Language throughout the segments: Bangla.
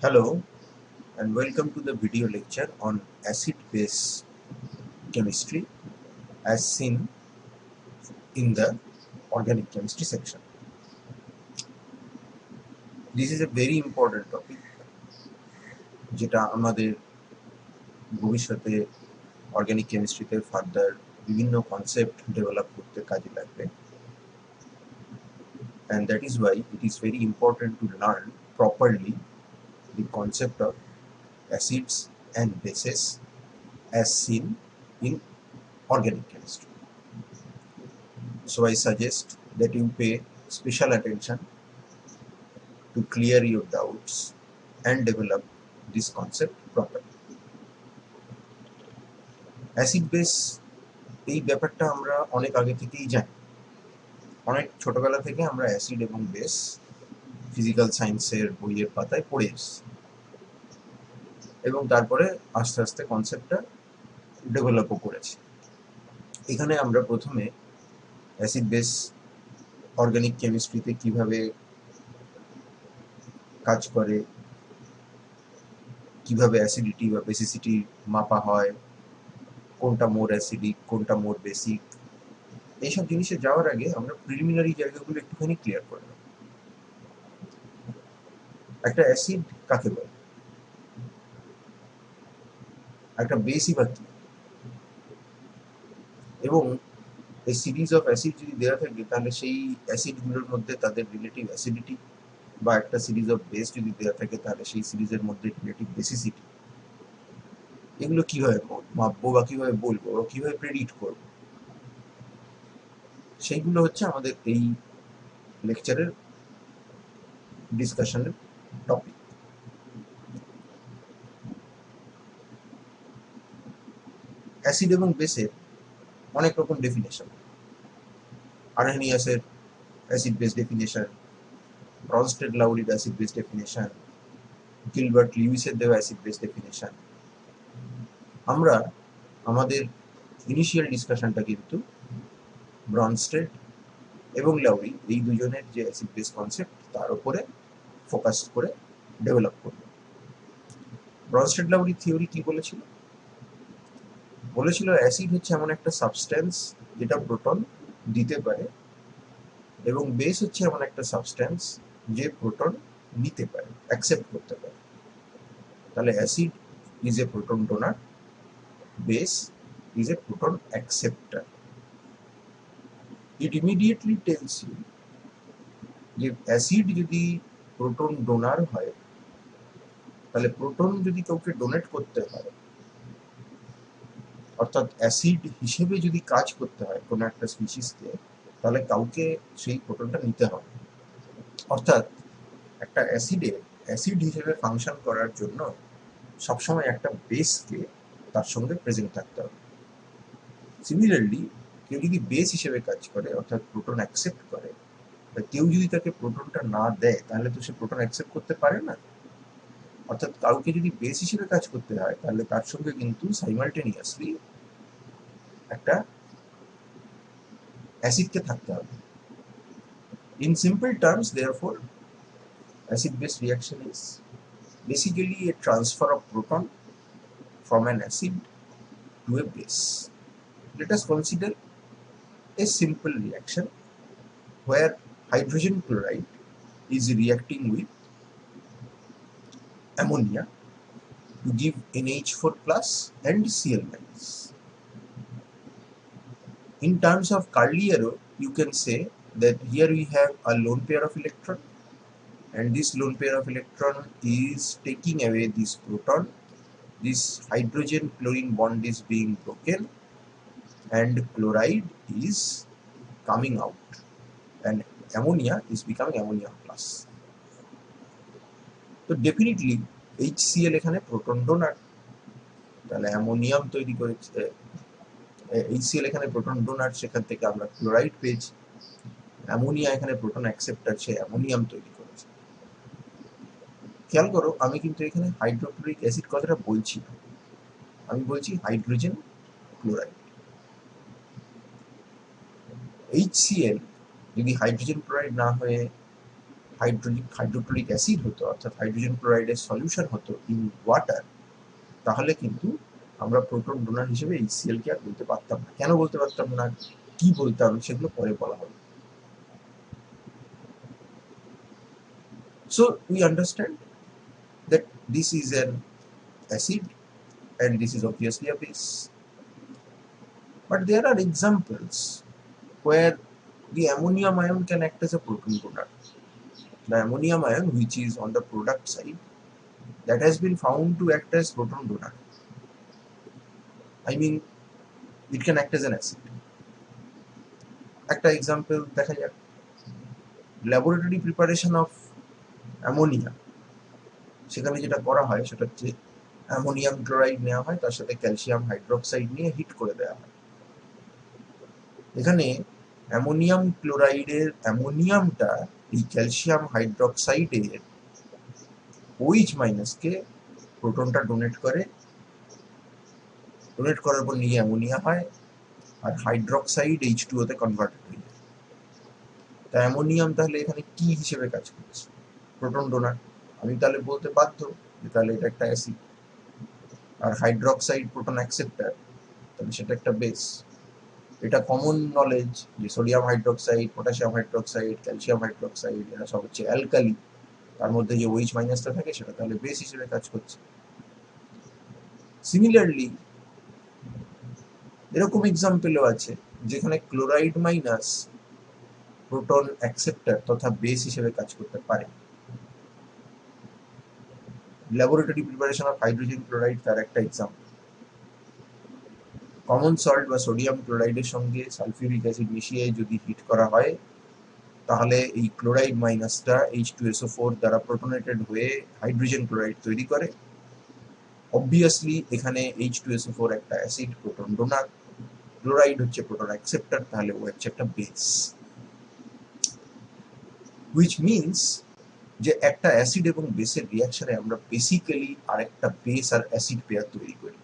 Hello and welcome to the video lecture on acid-base chemistry as seen in the organic chemistry section. This is a very important topic যেটা আমাদের ভবিষ্যতে organic chemistry তে further বিভিন্ন concept develop করতে কাজে লাগবে, and that is why it is very important to learn properly the concept of acids and bases as seen in organic chemistry. So I suggest that you pay special attention to clear your doubts and develop this concept properly. Acid base এই ব্যাপারটা আমরা অনেক আগে থেকেই জানি। অনেক ছোটবেলা থেকে আমরা অ্যাসিড এবং বেস ফিজিক্যাল সায়েন্সের বইয়ের পাতায় পড়ে এসেছি, এবং তারপরে আস্তে আস্তে কনসেপ্টটা ডেভেলপও করেছি। এখানে আমরা প্রথমে অ্যাসিড বেস অর্গানিক কেমিস্ট্রিতে কিভাবে কাজ করে, কিভাবে অ্যাসিডিটি বা বেসিসিটি মাপা হয়, কোনটা মোর অ্যাসিডিক কোনটা মোর বেসিক, এইসব জিনিসে যাওয়ার আগে আমরা প্রিলিমিনারি জায়গাগুলো একটুখানি ক্লিয়ার করে নেব। একটা অ্যাসিড কাকে বলে, একটা বেসই বা কি, এবং এই সিরিজ অফ অ্যাসিড যদি দেওয়া থাকে তাহলে সেই অ্যাসিডগুলোর মধ্যে তাদের রিলেটিভ অ্যাসিডিটি, বা একটা সিরিজ অফ বেস যদি দেওয়া থাকে তাহলে সেই সিরিজের মধ্যে রিলেটিভ বেসিসিটি, এগুলো কিভাবে মাপবো বা কিভাবে বলবো বা কিভাবে প্রেডিক্ট করবো, সেইগুলো হচ্ছে আমাদের এই লেকচারের ডিসকাশনের টপিক। অ্যাসিড এবং বেসের অনেক রকম ডেফিনেশন। আরহেনিয়াসের অ্যাসিড বেস ডেফিনেশন, ব্রনস্টেড-লাউরির অ্যাসিড বেস ডেফিনেশন, গিলবার্ট লিউইসের দেওয়া অ্যাসিড বেস ডেফিনেশন। আমরা আমাদের ইনিশিয়াল ডিসকাশনটা কিন্তু ব্রনস্টেড এবং লাউরি এই দুজনের যে অ্যাসিড বেস কনসেপ্ট তার উপরে ফোকাস করে ডেভেলপ করব। ব্রনস্টেড-লাউরি থিওরি কি বলেছিল? বলেছিল অ্যাসিড হচ্ছে এমন একটা সাবস্ট্যান্স যেটা প্রোটন দিতে পারে, এবং বেস হচ্ছে এমন একটা সাবস্ট্যান্স যে প্রোটন নিতে পারে, অ্যাকসেপ্ট করতে পারে। তাহলে acid is a proton donor, base is a proton acceptor. It immediately tells you যে অ্যাসিড যদি প্রোটন ডোনার হয়, তাহলে প্রোটন যদি কাউকে ডোনেট করতে হয়, অর্থাৎ অ্যাসিড হিসেবে যদি কাজ করতে হয় কোনো একটা স্পিসিসকে, তাহলে কাউকে সেই প্রোটনটা নিতে হবে। অর্থাৎ একটা অ্যাসিড হিসেবে ফাংশন করার জন্য সবসময় একটা বেসকে তার সঙ্গে প্রেজেন্ট থাকতে হবে। সিমিলারলি কেউ যদি বেস হিসেবে কাজ করে, অর্থাৎ প্রোটন অ্যাকসেপ্ট করে, কেউ যদি তাকে প্রোটনটা না দেয় তাহলে তো সে প্রোটন অ্যাকসেপ্ট করতে পারে না। অর্থাৎ কাউকে যদি বেস হিসেবে কাজ করতে হয় তাহলে তার সঙ্গে কিন্তু সাইমালটেনিয়াসলি একটা অ্যাসিডকে থাকতে হবে। In simple terms, therefore acid base reaction is basically a transfer of proton from an acid to a base. Let us consider a simple reaction where hydrogen chloride is reacting with ammonia to give NH4 plus and Cl minus. In terms of curly arrow, you can say that here we have a lone pair of electron, and this lone pair of electron is taking away this proton. This hydrogen chlorine bond is being broken and chloride is coming out, and ammonia is becoming ammonia plus. তো ডেফিনেটলি HCl এখানে প্রোটন ডোনার, তাহলে অ্যামোনিয়াম তৈরি করেছে। HCl এখানে প্রোটন ডোনার, সেখান থেকে আমরা ক্লোরাইড পেয়েছি। অ্যামোনিয়া এখানে প্রোটন অ্যাকসেপ্টার, সে অ্যামোনিয়াম তৈরি করেছে। খেয়াল করো, আমি কিন্তু এখানে হাইড্রোক্লোরিক অ্যাসিড কথাটা বলছি না, আমি বলছি হাইড্রোজেন ক্লোরাইড। HCl যদি হাইড্রোজেন ক্লোরাইড না হয়ে হাইড্রোক্লোরিক অ্যাসিড হতো, অর্থাৎ হাইড্রোজেন ক্লোরাইডের সলিউশন হতো ইন ওয়াটার, তাহলে কিন্তু আমরা প্রোটন ডোনার হিসেবে HCl কে আর বলতে পারতাম না। কেন বলতে পারতাম না, কি বলতে হবে, সেগুলো পরে বলা হবে। So we understand that this is an acid and this is obviously a base. But there are examples where the ammonium ion can act as a proton donor. The ammonium ion, which is on the product side, that has been found to act as proton donor. I mean, it can act as an acid. একটা এক্সাম্পল দেখা যাক, ল্যাবরেটরি প্রিপারেশন অফ অ্যামোনিয়া, সেখানে যেটা করা হয় সেটা হচ্ছে অ্যামোনিয়াম ক্লোরাইড নেওয়া হয়, তার সাথে ক্যালসিয়াম হাইড্রোক্সাইড নিয়ে হিট করে দেওয়া হয়। এখানে অ্যামোনিয়াম ক্লোরাইডের অ্যামোনিয়ামটা এই ক্যালসিয়াম হাইড্রোক্সাইডের OH মাইনাসকে প্রোটনটা ডোনেট করার পর নিয়ে অ্যামোনিয়া হয়, আর হাইড্রোক্সাইড H2O তে কনভার্টেড হয়ে যায়। তা অ্যামোনিয়াম তাহলে এখানে কি হিসেবে কাজ করছে? Proton donor. আমি তাহলে বলতে বাধ্য যে তাহলে এটা একটা অ্যাসিড, আর হাইড্রোক্সাইড প্রোটন অ্যাকসেপ্টার, তাহলে সেটা একটা বেস। এটা কমন নলেজ যে sodium hydroxide, potassium hydroxide, calcium hydroxide এরা সব হচ্ছে অ্যালকালি, তার মধ্যে যে OH মাইনাসটা থাকে সেটা তাহলে বেস হিসেবে কাজ করছে। সিমিলারলি এরকম এক্সাম্পলও আছে যেখানে ক্লোরাইড মাইনাস প্রোটন অ্যাকসেপ্টার তথা বেস হিসেবে কাজ করতে পারে। Laboratory preparation of hydrogen chloride তার একটা এক্সাম্পল। কমন সল্ট বা সোডিয়াম ক্লোরাইডের সঙ্গে সালফিউরিক অ্যাসিড মিশিয়ে যদি হিট করা হয়, তাহলে এই ক্লোরাইড মাইনাসটা H2SO4 দ্বারা প্রোটনেটেড হয়ে হাইড্রোজেন ক্লোরাইড তৈরি করে। অবভিয়াসলি এখানে H2SO4 একটা অ্যাসিড, প্রোটন ডোনার, ক্লোরাইড হচ্ছে প্রোটন অ্যাকসেপ্টার, তাহলে ও হচ্ছে একটা বেস। হুইচ মিনস যে একটা অ্যাসিড এবং বেসের রিয়াকশনে আমরা বেসিক্যালি আরেকটা বেস আর অ্যাসিড পেয়ার তৈরি করি।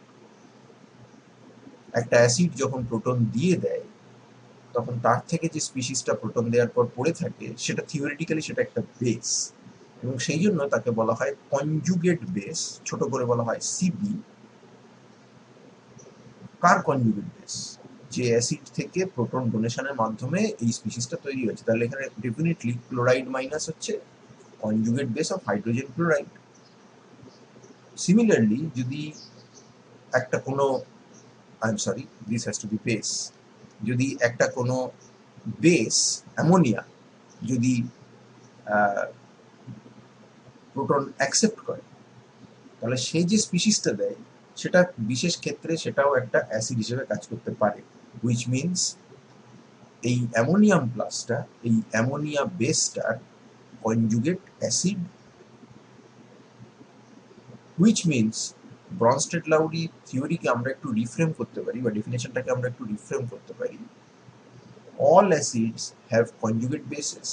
একটা অ্যাসিড যখন প্রোটন দিয়ে দেয় তখন তার থেকে যে স্পিসিসটা প্রোটন দেওয়ার পর পড়ে থাকে সেটা থিওরিটিক্যালি সেটা একটা বেস, এবং সেই জন্য তাকে বলা হয় কনজুগেট বেস, ছোট করে বলা হয় সিবি। কার কনজুগেট বেস? যে অ্যাসিড থেকে প্রোটন ডোনেশনের মাধ্যমে এই স্পিসিসটা তৈরি হয়েছে। তাহলে এখানে ডেফিনেটলি ক্লোরাইড মাইনাস হচ্ছে conjugate base of hydrogen chloride. Similarly যদি একটা কোনো this has to be base, যদি একটা কোনো বেস অ্যামোনিয়া যদি প্রোটন অ্যাকসেপ্ট করে, তাহলে সেই যে স্পিসিসটা দেয় সেটা বিশেষ ক্ষেত্রে সেটাও একটা অ্যাসিড হিসেবে কাজ করতে পারে। হুইচ মিনস এই অ্যামোনিয়াম প্লাসটা, এই অ্যামোনিয়া বেসটার conjugate acid, which means Bronsted Lowry থিওরিকে আমরা একটু রিফ্রেম করতে পারি, বা ডেফিনেশনটাকে আমরা একটু রিফ্রেম করতে পারি। All acids have conjugate bases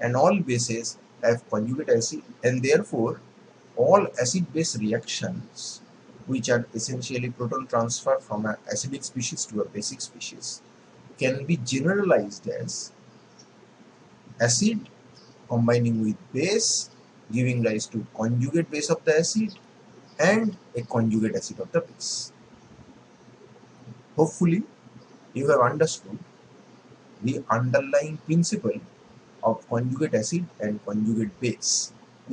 and all bases have conjugate acid, and therefore all acid-base reactions, which are essentially proton transfer from an acidic species to a basic species, can be generalized as acid combining with base, giving rise to conjugate base of the acid and a conjugate acid of the base. Hopefully, you have understood the underlying principle of conjugate acid and conjugate base.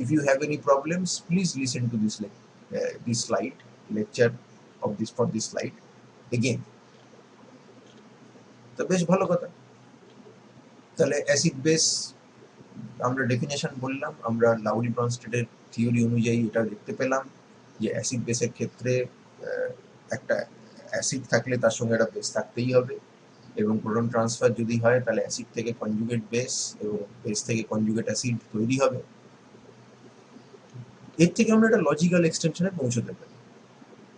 If you have any problems, please listen to this lecture of this slide again. তো বেশ ভালো কথা। তাহলে অ্যাসিড বেস আমরা ডেফিনেশন বললাম, আমরা লাউরি ব্রনস্টেডের থিওরি অনুযায়ী এটা দেখতে পেলাম যে অ্যাসিড বেসের ক্ষেত্রে একটা অ্যাসিড থাকলে তার সঙ্গে একটা বেস থাকতেই হবে, এবং প্রোটন ট্রান্সফার যদি হয় তাহলে অ্যাসিড থেকে কনজুগেট বেস এবং বেস থেকে কনজুগেট অ্যাসিড তৈরি হবে। এর থেকে আমরা একটা লজিক্যাল এক্সটেনশনে পৌঁছতে পারি।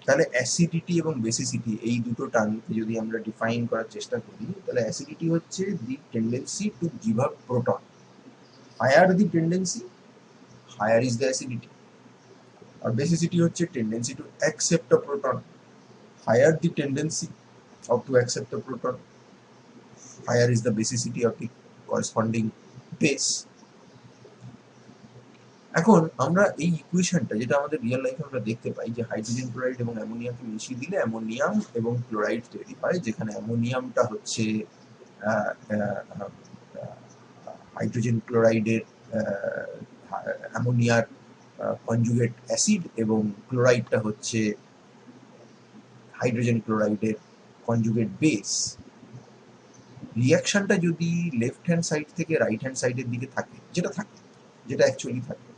তাহলে অ্যাসিডিটি এবং বেসিসিটি এই দুটো টার্মকে যদি আমরা ডিফাইন করার চেষ্টা করি, তাহলে অ্যাসিডিটি হচ্ছে the tendency to give up proton. Higher the tendency, higher is the acidity. আর বেসিসিটি হচ্ছে tendency to accept a proton. Higher the tendency of to accept the proton, higher is the basicity of the corresponding base. এখন আমরা এই ইকুয়েশনটা যেটা আমাদের রিয়েল লাইফে আমরা দেখতে পাই যে হাইড্রোজেন ক্লোরাইড এবং অ্যামোনিয়াকে মিশিয়ে দিলে অ্যামোনিয়াম এবং ক্লোরাইড তৈরি হয়, যেখানে অ্যামোনিয়ামটা হচ্ছে হাইড্রোজেন ক্লোরাইডের অ্যামোনিয়ার কনজুগেট অ্যাসিড এবং ক্লোরাইডটা হচ্ছে হাইড্রোজেন ক্লোরাইডের কনজুগেট বেস। রিয়াকশনটা যদি লেফট হ্যান্ড সাইড থেকে রাইট হ্যান্ড সাইডের দিকে থাকে, যেটা অ্যাকচুয়ালি থাকে,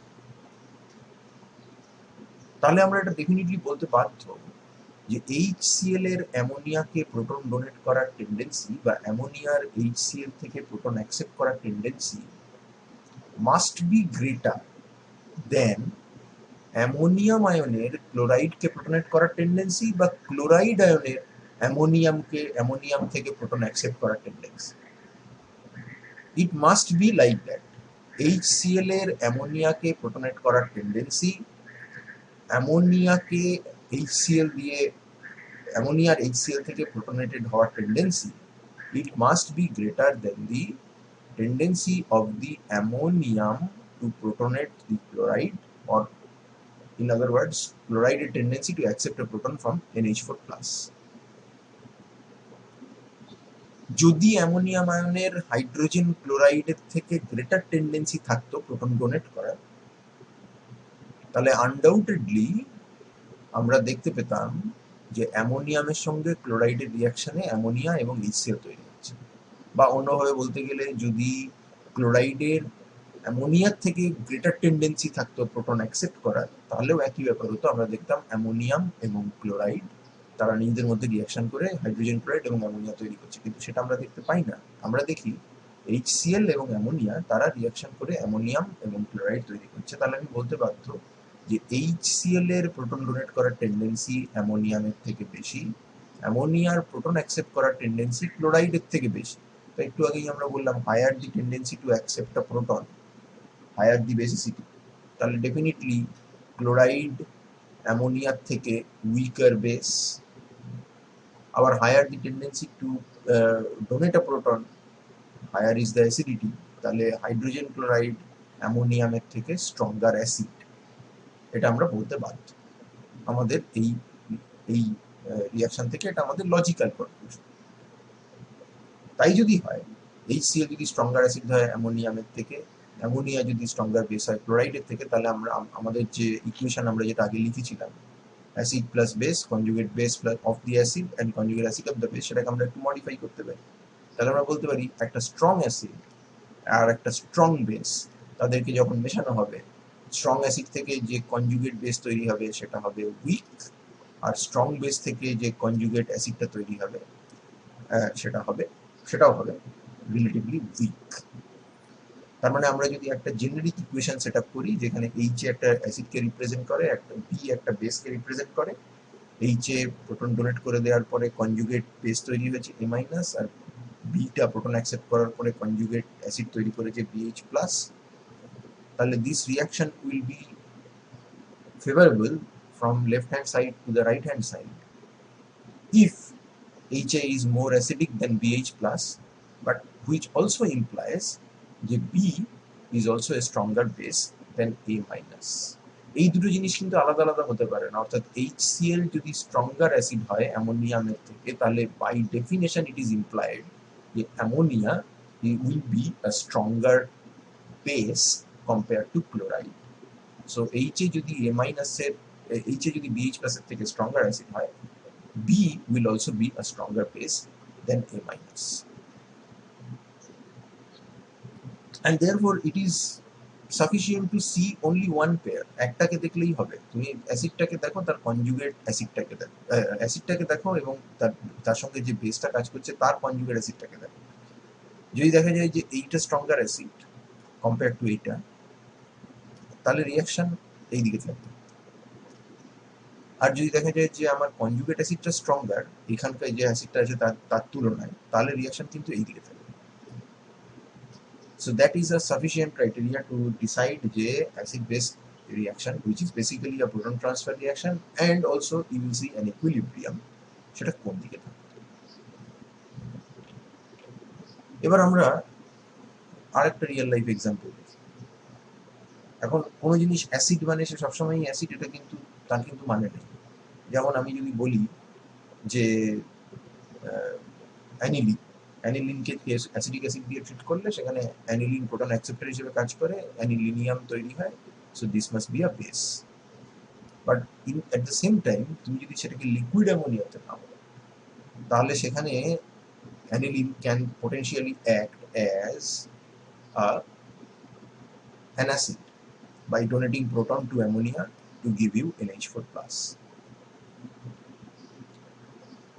তাহলে আমরা এটা ডেফিনেটলি বলতে বাধ্য যে HCl এর অ্যামোনিয়াকে প্রোটন ডোনেট করার টেন্ডেন্সি বা অ্যামোনিয়ার HCl থেকে প্রোটন অ্যাকসেপ্ট করার tendency must be greater than ammonium আয়নের ক্লোরাইডকে প্রোটনেট করার টেন্ডেন্সি বা ক্লোরাইড আয়নের অ্যামোনিয়াম থেকে প্রোটন অ্যাকসেপ্ট করার tendency. It must be like that. HCl এর অ্যামোনিয়াকে প্রোটনেট করার টেন্ডেন্সি, অ্যামোনিয়াকে HCl দিয়ে অ্যামোনিয়ার HCl থেকে প্রোটনেটেড হওয়ার tendency, it must be greater than the tendency of the ammonium to protonate the chloride, or in other words chloride tendency to accept a proton from NH4+. যদি অ্যামোনিয়াম আয়নের হাইড্রোজেন ক্লোরাইডের থেকে গ্রেটার টেন্ডেন্সি থাকতো প্রোটন ডোনেট করার, তাহলে আনডাউটেডলি আমরা দেখতে পেতাম যে অ্যামোনিয়ামের সঙ্গে ক্লোরাইডের রিয়াকশনে অ্যামোনিয়া এবং HCl তৈরি হচ্ছে। বা অন্যভাবে বলতে গেলে যদি ক্লোরাইডের অ্যামোনিয়ার থেকে গ্রেটার টেন্ডেন্সি থাকতো প্রোটন অ্যাকসেপ্ট করার, তাহলেও একই ব্যাপার হতো, আমরা দেখতাম অ্যামোনিয়াম এবং ক্লোরাইড তারা নিজেদের মধ্যে রিয়াকশন করে হাইড্রোজেন ক্লোরাইড এবং অ্যামোনিয়া তৈরি করছে। কিন্তু সেটা আমরা দেখতে পাই না, আমরা দেখি HCl এবং অ্যামোনিয়া তারা রিয়াকশন করে অ্যামোনিয়াম এবং ক্লোরাইড তৈরি করছে। তাহলে আমি বলতে বাধ্য যে HCl এর প্রোটন ডোনেট করার টেন্ডেন্সি অ্যামোনিয়ামের থেকে বেশি, অ্যামোনিয়ার প্রোটন অ্যাকসেপ্ট করার টেন্ডেন্সি ক্লোরাইডের থেকে বেশি। তো একটু আগেই আমরা বললাম higher the tendency to accept a proton, higher the basicity, তাহলে ডেফিনেটলি ক্লোরাইড অ্যামোনিয়ার থেকে উইকার বেস। আবার higher the tendency to donate a proton, higher is the acidity, তাহলে হাইড্রোজেন ক্লোরাইড অ্যামোনিয়ামের থেকে স্ট্রঙ্গার অ্যাসিড। এটা আমরা বলতে বাধ্য আমাদের এই এই রিয়াকশন থেকে, এটা আমাদের লজিক্যাল কনক্লুশন। তাই যদি হয় HCl যদি স্ট্রঙ্গার অ্যাসিড হয় অ্যামোনিয়ামের থেকে, অ্যামোনিয়া যদি স্ট্রঙ্গার বেস হয় ক্লোরাইডের থেকে, তাহলে আমরা আমাদের যে ইকুয়েশন আমরা যেটা আগে লিখেছিলাম acid plus base conjugate base plus of the acid and conjugate acid of the base, সেটাকে আমরা একটু মডিফাই করতে পারি। তাহলে আমরা বলতে পারি একটা স্ট্রং অ্যাসিড আর একটা স্ট্রং বেস, তাদেরকে যখন মেশানো হবে, স্ট্রং অ্যাসিড থেকে যে কনজুগেট বেস তৈরি হবে সেটা হবে উইক, আর স্ট্রং বেস থেকে যে কনজুগেট অ্যাসিডটা তৈরি হবে সেটাও হবে রিলেটিভলি উইক। তার মানে আমরা যদি একটা জেনারিক ইকুয়েশন সেট আপ করি যেখানে H একটা অ্যাসিডকে রিপ্রেজেন্ট করে, একটা B একটা বেসকে রিপ্রেজেন্ট করে, H প্রোটন ডোনেট করে দেওয়ার পরে কনজুগেট বেস তৈরি হয়েছে A মাইনাস, আর বিটা প্রোটন অ্যাকসেপ্ট করার পরে কনজুগেট অ্যাসিড তৈরি করেছে BH প্লাস, তাহলে this reaction will be favorable from left hand side to the right hand side if HA is more acidic than BH plus, but which also implies that B is also a stronger base than A minus. এই দুটো জিনিস কিন্তু আলাদা আলাদা হতে পারে না, অর্থাৎ HCl যদি স্ট্রঙ্গার অ্যাসিড হয় অ্যামোনিয়ামের থেকে, তাহলে by definition it is implied যে ammonia will be a stronger base compare to chloride. So HA যদি A minus এর HA যদি BH plus এর থেকে স্ট্রঙ্গার অ্যাসিড হয়, B will also be a stronger base than A minus. And therefore it is sufficient to see only one pair, একটাকে দেখলেই হবে। তুমি অ্যাসিডটাকে দেখো, তার কনজুগেট অ্যাসিডটাকে দেখো এবং তার সঙ্গে যে বেসটা কাজ করছে তার কনজুগেট অ্যাসিডটাকে দেখো। যদি দেখা যায় যে এইটা স্ট্রঙ্গার অ্যাসিড কম্পেয়ার টু এইটা, তাহলে রিয়াকশন এই দিকে থাকবে। আর যদি দেখা যায় যে আমার কনজুগেট অ্যাসিডটা স্ট্রঙ্গার এখানকার যে অ্যাসিডটা আছে তার তুলনায়, তাহলে রিয়াকশন কিন্তু এই দিকে থাকবে। So that is a sufficient criteria to decide the acid base reaction, which is basically a proton transfer reaction, and also you will see an equilibrium সেটা কোন দিকে থাকবে। এবার আমরা আরেকটা রিয়েল লাইফ এক্সাম্পল দেখি। এখন কোনো জিনিস অ্যাসিড মানে সে সবসময়ই অ্যাসিড, এটা কিন্তু তার কিন্তু মানে নেই। যেমন আমি যদি বলি যে অ্যানিলিন, অ্যানিলিনকে অ্যাসিডিক অ্যাসিড দিয়ে ট্রিট করলে সেখানে অ্যানিলিন প্রোটন অ্যাকসেপ্টর হিসেবে কাজ করে, অ্যানিলিনিয়াম তৈরি হয়, so this must be a base. But in at the same time তুমি যদি সেটাকে লিকুইড অ্যামোনিয়াতে নাও, তাহলে সেখানে aniline can potentially act as an acid by donating proton to ammonia to give you NH4 plus.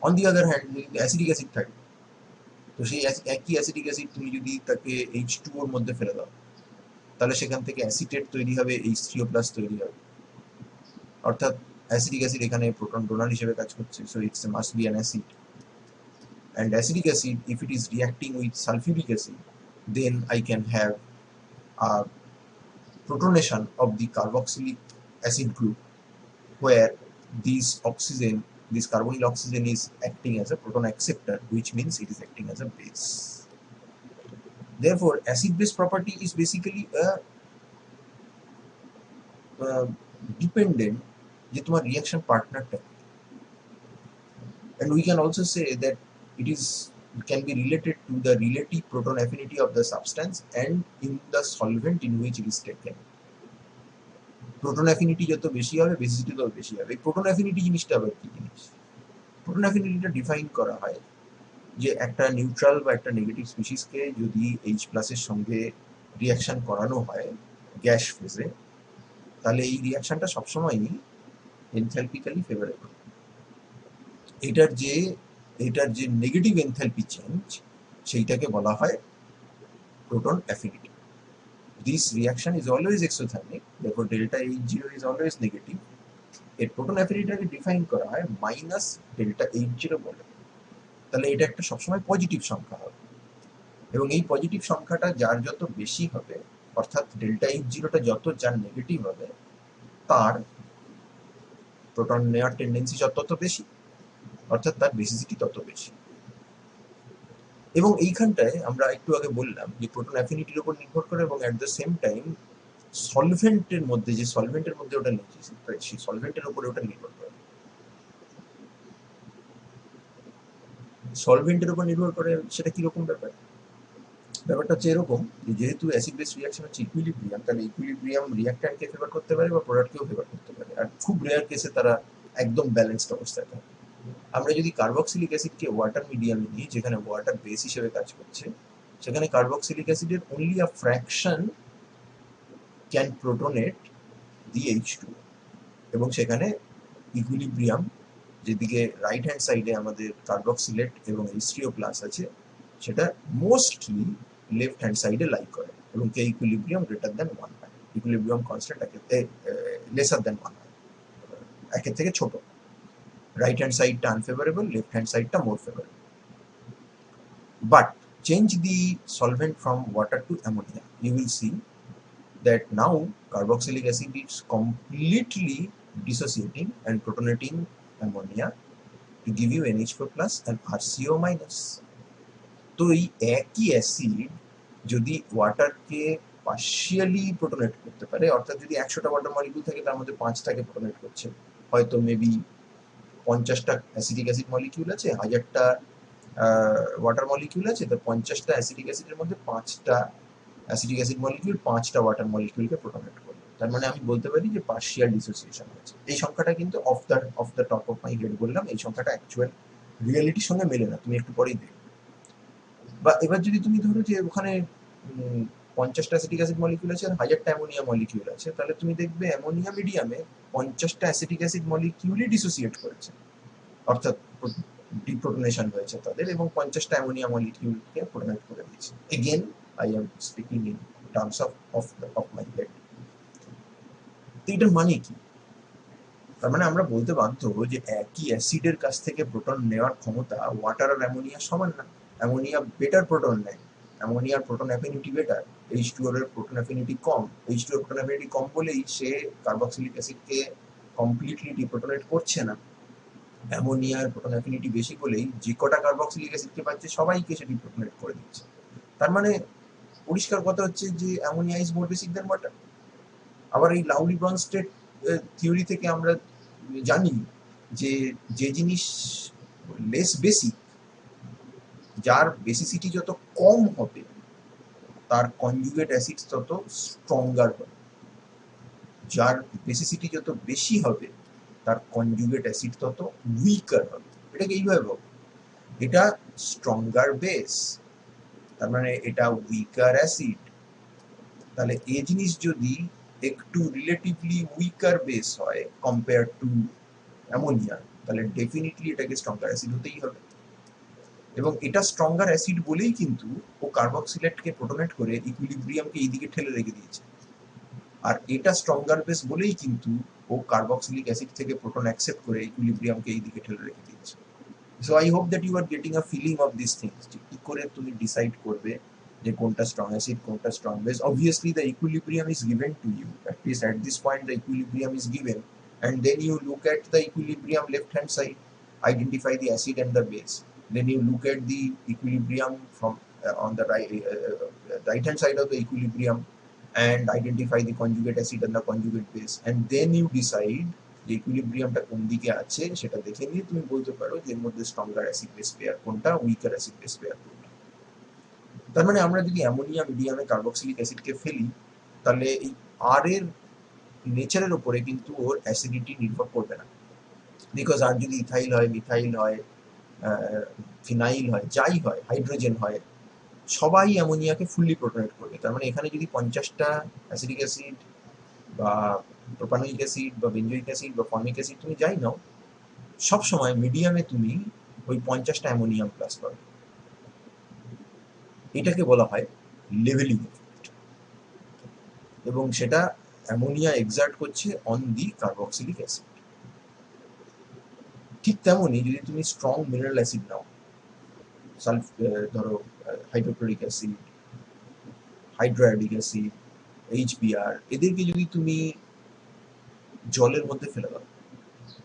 On the other hand, যদি অ্যাসিডিক অ্যাসিড থাকে, তো সেই একই অ্যাসিডিক অ্যাসিড তুমি যদি তাকে H2O ওর মধ্যে ফেলে দাও, তাহলে সেখান থেকে অ্যাসিটেট তৈরি হবে, H3O প্লাস তৈরি হবে। অর্থাৎ অ্যাসিডিক অ্যাসিড এখানে প্রোটন ডোনার হিসেবে কাজ করছে, so it's must be an acid. And acidic acid, if it is reacting with sulfuric acid, then I can have a protonation of the carboxylic acid group, where this carbonyl oxygen is acting as a proton acceptor, which means it is acting as a base. Therefore, acid base property is basically a dependent যে তোমার reaction partnerটা, and we can also say that it can be related to the relative proton affinity of the substance and in the solvent in which it is taken. Proton affinity যত বেশি হবে, বেসিসিটি তত বেশি হবে। এই প্রোটন অ্যাফিনিটি জিনিসটা আবার কি জিনিস? প্রোটন অ্যাফিনিটিটা ডিফাইন করা হয় যে একটা নিউট্রাল বা একটা নেগেটিভ স্পিসিসকে যদি এইচ প্লাসের সঙ্গে রিয়াকশন করানো হয় গ্যাস ফেজে, তাহলে এই রিয়াকশনটা সবসময়ই এনথ্যালপিক্যালি ফেভারেবল। এটার যে নেগেটিভ এনথ্যালপি চেঞ্জ, সেইটাকে বলা হয় proton affinity. This reaction is always exothermic, therefore delta H0 is always negative. এর প্রোটন অ্যাফিনিটিটাকে ডিফাইন করা হয় মাইনাস ডেল্টা H0 বলে। তাহলে এটা একটা সবসময় পজিটিভ সংখ্যা হবে, এবং এই পজিটিভ সংখ্যাটা যার যত বেশি হবে, অর্থাৎ ডেল্টা H0টা যত যার নেগেটিভ হবে, তার প্রোটন নেওয়ার টেন্ডেন্সি তত বেশি, অর্থাৎ তার বেসিসিটি তত বেশি। এবং এইখানটায় আমরা একটু আগে বললাম যে প্রোটন অ্যাফিনিটির উপর নির্ভর করে, এবং অ্যাট দ্য সেম টাইম সলভেন্টের মধ্যে ওটা নিয়েছি, সেই সলভেন্টের উপরে ওটা নির্ভর করে। সলভেন্টের উপর নির্ভর করে সেটা কিরকম ব্যাপার? ব্যাপারটা হচ্ছে এরকম, যেহেতু অ্যাসিড বেস রিয়াকশন হচ্ছে ইকুইলিব্রিয়াম, তাহলে ইকুইলিব্রিয়াম রিয়াক্ট্যান্টকে ফেভার করতে পারে বা প্রোডাক্টকেও ফেভার করতে পারে, আর খুব রেয়ার কেসে তারা একদম ব্যালেন্সড অবস্থায় থাকে। আমরা যদি কার্বক্সিলিক অ্যাসিডকে ওয়াটার মিডিয়ামে নিই, যেখানে ওয়াটার বেস হিসেবে কাজ করছে, সেখানে কার্বক্সিলিক অ্যাসিডের only a fraction can protonate the H2O, এবং সেখানে ইকুইলিব্রিয়াম, যেদিকে রাইট হ্যান্ড সাইডে আমাদের কার্বক্সিলেট এবং H3O প্লাস আছে, সেটা মোস্টলি লেফট হ্যান্ড সাইডে লাই করে, এবং কে ইকুইলিব্রিয়াম গ্রেটার দ্যান 1 হয়। ইকুইলিব্রিয়াম কনস্ট্যান্ট লেসার দ্যান 1 হয়, একের থেকে ছোট। রাইট হ্যান্ড সাইডটা আনফেভারেবল, লেফট হ্যান্ড সাইডটা more favourable. But change the solvent from water to ammonia, you will see that now carboxylic acid is completely dissociating and protonating ammonia to give you NH4 plus and RCO minus. তো এই একই অ্যাসিড যদি ওয়াটারকে পার্শিয়ালি প্রোটোনেট করতে পারে, অর্থাৎ যদি 100টা ওয়াটার মলিকিউল থাকে তার মধ্যে 5টাকে প্রোটোনেট করছে, হয়তো মেবি 50টা অ্যাসিডিক অ্যাসিড মলিকিউল আছে, 1000টা ওয়াটার মলিকিউল আছে, তো 50টা অ্যাসিডিক অ্যাসিডের মধ্যে 5টা অ্যাসিডিক অ্যাসিড মলিকিউল 5টা ওয়াটার মলিকিউলকে প্রোটোনেট করবে। তার মানে আমি বলতে পারি যে পার্শিয়াল ডিসোসিয়েশন হয়েছে। এই সংখ্যাটা কিন্তু of the top of my head বললাম, এই সংখ্যাটা অ্যাকচুয়াল রিয়েলিটির সঙ্গে মেলে না, তুমি একটু পরেই দেখবে। বা এবার যদি তুমি ধরো যে ওখানে 50টা অ্যাসিটিক অ্যাসিড মলিকিউল আছে আর 1000টা অ্যামোনিয়া মলিকিউল আছে, তাহলে তুমি দেখবে অ্যামোনিয়া মিডিয়ামে 50টা অ্যাসিটিক অ্যাসিড মলিকিউলই ডিসোসিয়েট করেছে, অর্থাৎ ডিপ্রোটোনেশন হয়েছে তাদের, এবং 50টা অ্যামোনিয়া মলিকিউলকে প্রোটোনেট করে দিয়েছে। Again I am speaking in terms of my head. তো এটার মানে কি? তার মানে আমরা বলতে বাধ্য যে একই অ্যাসিডের কাছ থেকে প্রোটন নেওয়ার ক্ষমতা ওয়াটার আর অ্যামোনিয়া সমান না। অ্যামোনিয়া বেটার প্রোটন নেয়, অ্যামোনিয়ার প্রোটন অ্যাফিনিটি বেটার, H2O এর প্রোটন অ্যাফিনিটি কম। H2O এর প্রোটন অ্যাফিনিটি কম বলেই সে কার্বক্সিলিক অ্যাসিডকে কমপ্লিটলি ডিপ্রোটোনেট করছে না। অ্যামোনিয়ার প্রোটন অ্যাফিনিটি বেশি বলেই যে কটা কার্বক্সিলিক অ্যাসিডকে পাচ্ছে সবাইকে সে ডিপ্রোটোনেট করে দিচ্ছে। তার মানে পরিষ্কার কথা হচ্ছে যে ammonia is more basic than water. আবার এই লাউলি ব্রনস্টেড থিওরি থেকে আমরা জানি যে যে জিনিস লেস বেসিক, যার বেসিসিটি যত কম হবে তার কনজুগেট অ্যাসিড তত স্ট্রঙ্গার হবে, যার বেসিসিটি যত বেশি হবে তার কনজুগেট অ্যাসিড তত উইকার হবে। এটাকে এইভাবে ভাবো, এটা স্ট্রঙ্গার বেস, তার মানে এটা উইকার অ্যাসিড। তাহলে এই জিনিস যদি একটু রিলেটিভলি উইকার বেস হয় কম্পেয়ার টু অ্যামোনিয়া, তাহলে ডেফিনেটলি এটাকে স্ট্রঙ্গার অ্যাসিড হতেই হবে। এবং এটা স্ট্রঙ্গার অ্যাসিড বলেই কিন্তু ও কার্বক্সিলেটকে প্রোটোনেট করে ইকুইলিব্রিয়ামকে এইদিকে ঠেলে রেখে দিয়েছে। আর এটা স্ট্রঙ্গার বেস বলেই কিন্তু ও কার্বক্সিলিক অ্যাসিড থেকে প্রোটন অ্যাকসেপ্ট করে ইকুইলিব্রিয়ামকে এইদিকে ঠেলে রেখে দিয়েছে। So I hope that you are getting a feeling of this things, যে কি করে তুমি ডিসাইড করবে যে কোনটা স্ট্রং অ্যাসিড কোনটা strong base. Obviously the equilibrium is given to you, at least at this point the equilibrium is given, and then you look at the equilibrium left hand side, identify the acid and the base. Then you look at the equilibrium from on the right hand side of the equilibrium and identify the conjugate acid and the conjugate base, and then you decide যে ইকুইলিব্রিয়ামটা কোন দিকে আছে সেটা দেখে নিয়ে তুমি বলতে পারো যে এর মধ্যে স্ট্রঙ্গার অ্যাসিড বেস পেয়ার কোনটা, উইকার অ্যাসিড বেস পেয়ার কোনটা। তার মানে আমরা যদি অ্যামোনিয়া মিডিয়ামে কার্বক্সিলিক অ্যাসিডকে ফেলি, তাহলে এই আর এর নেচারের উপরে কিন্তু ওর অ্যাসিডিটি নির্ভর করবে না। বিকজ আর যদি ইথাইল হয়, মিথাইল হয়, ফিনাইল হয়, যাই হয়, হাইড্রোজেন হয়, সবাই অ্যামোনিয়াকে ফুললি প্রোটোনেট করবে। তার মানে এখানে যদি 50টা অ্যাসিডিক অ্যাসিড বা প্রোপানোইক অ্যাসিড বা বেঞ্জোইক অ্যাসিড বা ফর্মিক অ্যাসিড তুমি যাই নাও, সবসময় মিডিয়ামে তুমি ওই 50টা অ্যামোনিয়াম প্লাস পাবে। এটাকে বলা হয় লেভেলিং এফেক্ট, এবং সেটা অ্যামোনিয়া এক্সার্ট করছে অন দি কার্বক্সিলিক অ্যাসিড। ঠিক তেমনই যদি তুমি স্ট্রং মিনারেল অ্যাসিড নাও, ধরো হাইড্রোক্লোরিক অ্যাসিড, হাইড্রোয়াইডিক অ্যাসিড, HBr, এদেরকে যদি তুমি জলের মধ্যে ফেলে দাও,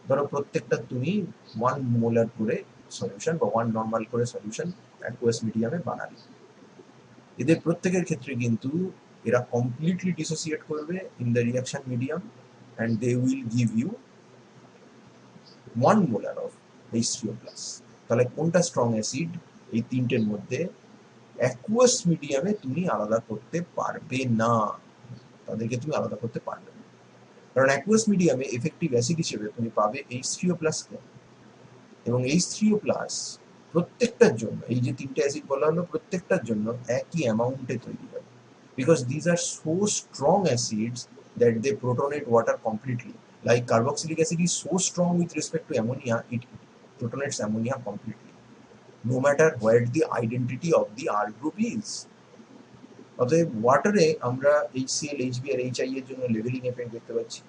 ধরো প্রত্যেকটা তুমি 1 মোলার করে সলিউশন বা 1 নর্মাল করে সলিউশন অ্যাকুয়াস মিডিয়ামে বানালে, এদের প্রত্যেকের ক্ষেত্রে কিন্তু এরা কমপ্লিটলি ডিসোসিয়েট করবে in the reaction medium, and they will give you 1 molar of H3O+। তাহলে কোনটা স্ট্রং অ্যাসিড এই তিনটের মধ্যে অ্যাকুয়াস মিডিয়ামে তুমি আলাদা করতে পারবে না, তাদেরকে তুমি আলাদা করতে পারবে না, কারণ অ্যাকুয়াস মিডিয়ামে এফেক্টিভ অ্যাসিড হিসেবে তুমি পাবে H3O+, এবং H3O+ প্রত্যেকটার জন্য, এই যে তিনটে অ্যাসিড বলা হলো, প্রত্যেকটার জন্য একই অ্যামাউন্টে তৈরি হয়, because these are so strong acids that they protonate water completely. Like carboxylic acid is so strong with respect to ammonia, it protonates ammonia completely, no matter what the identity of the R group is. অতএব ওয়াটারে আমরা HCl, HBr, HI এর জন্য লেভেলিং এফেক্ট দেখতে পাচ্ছি,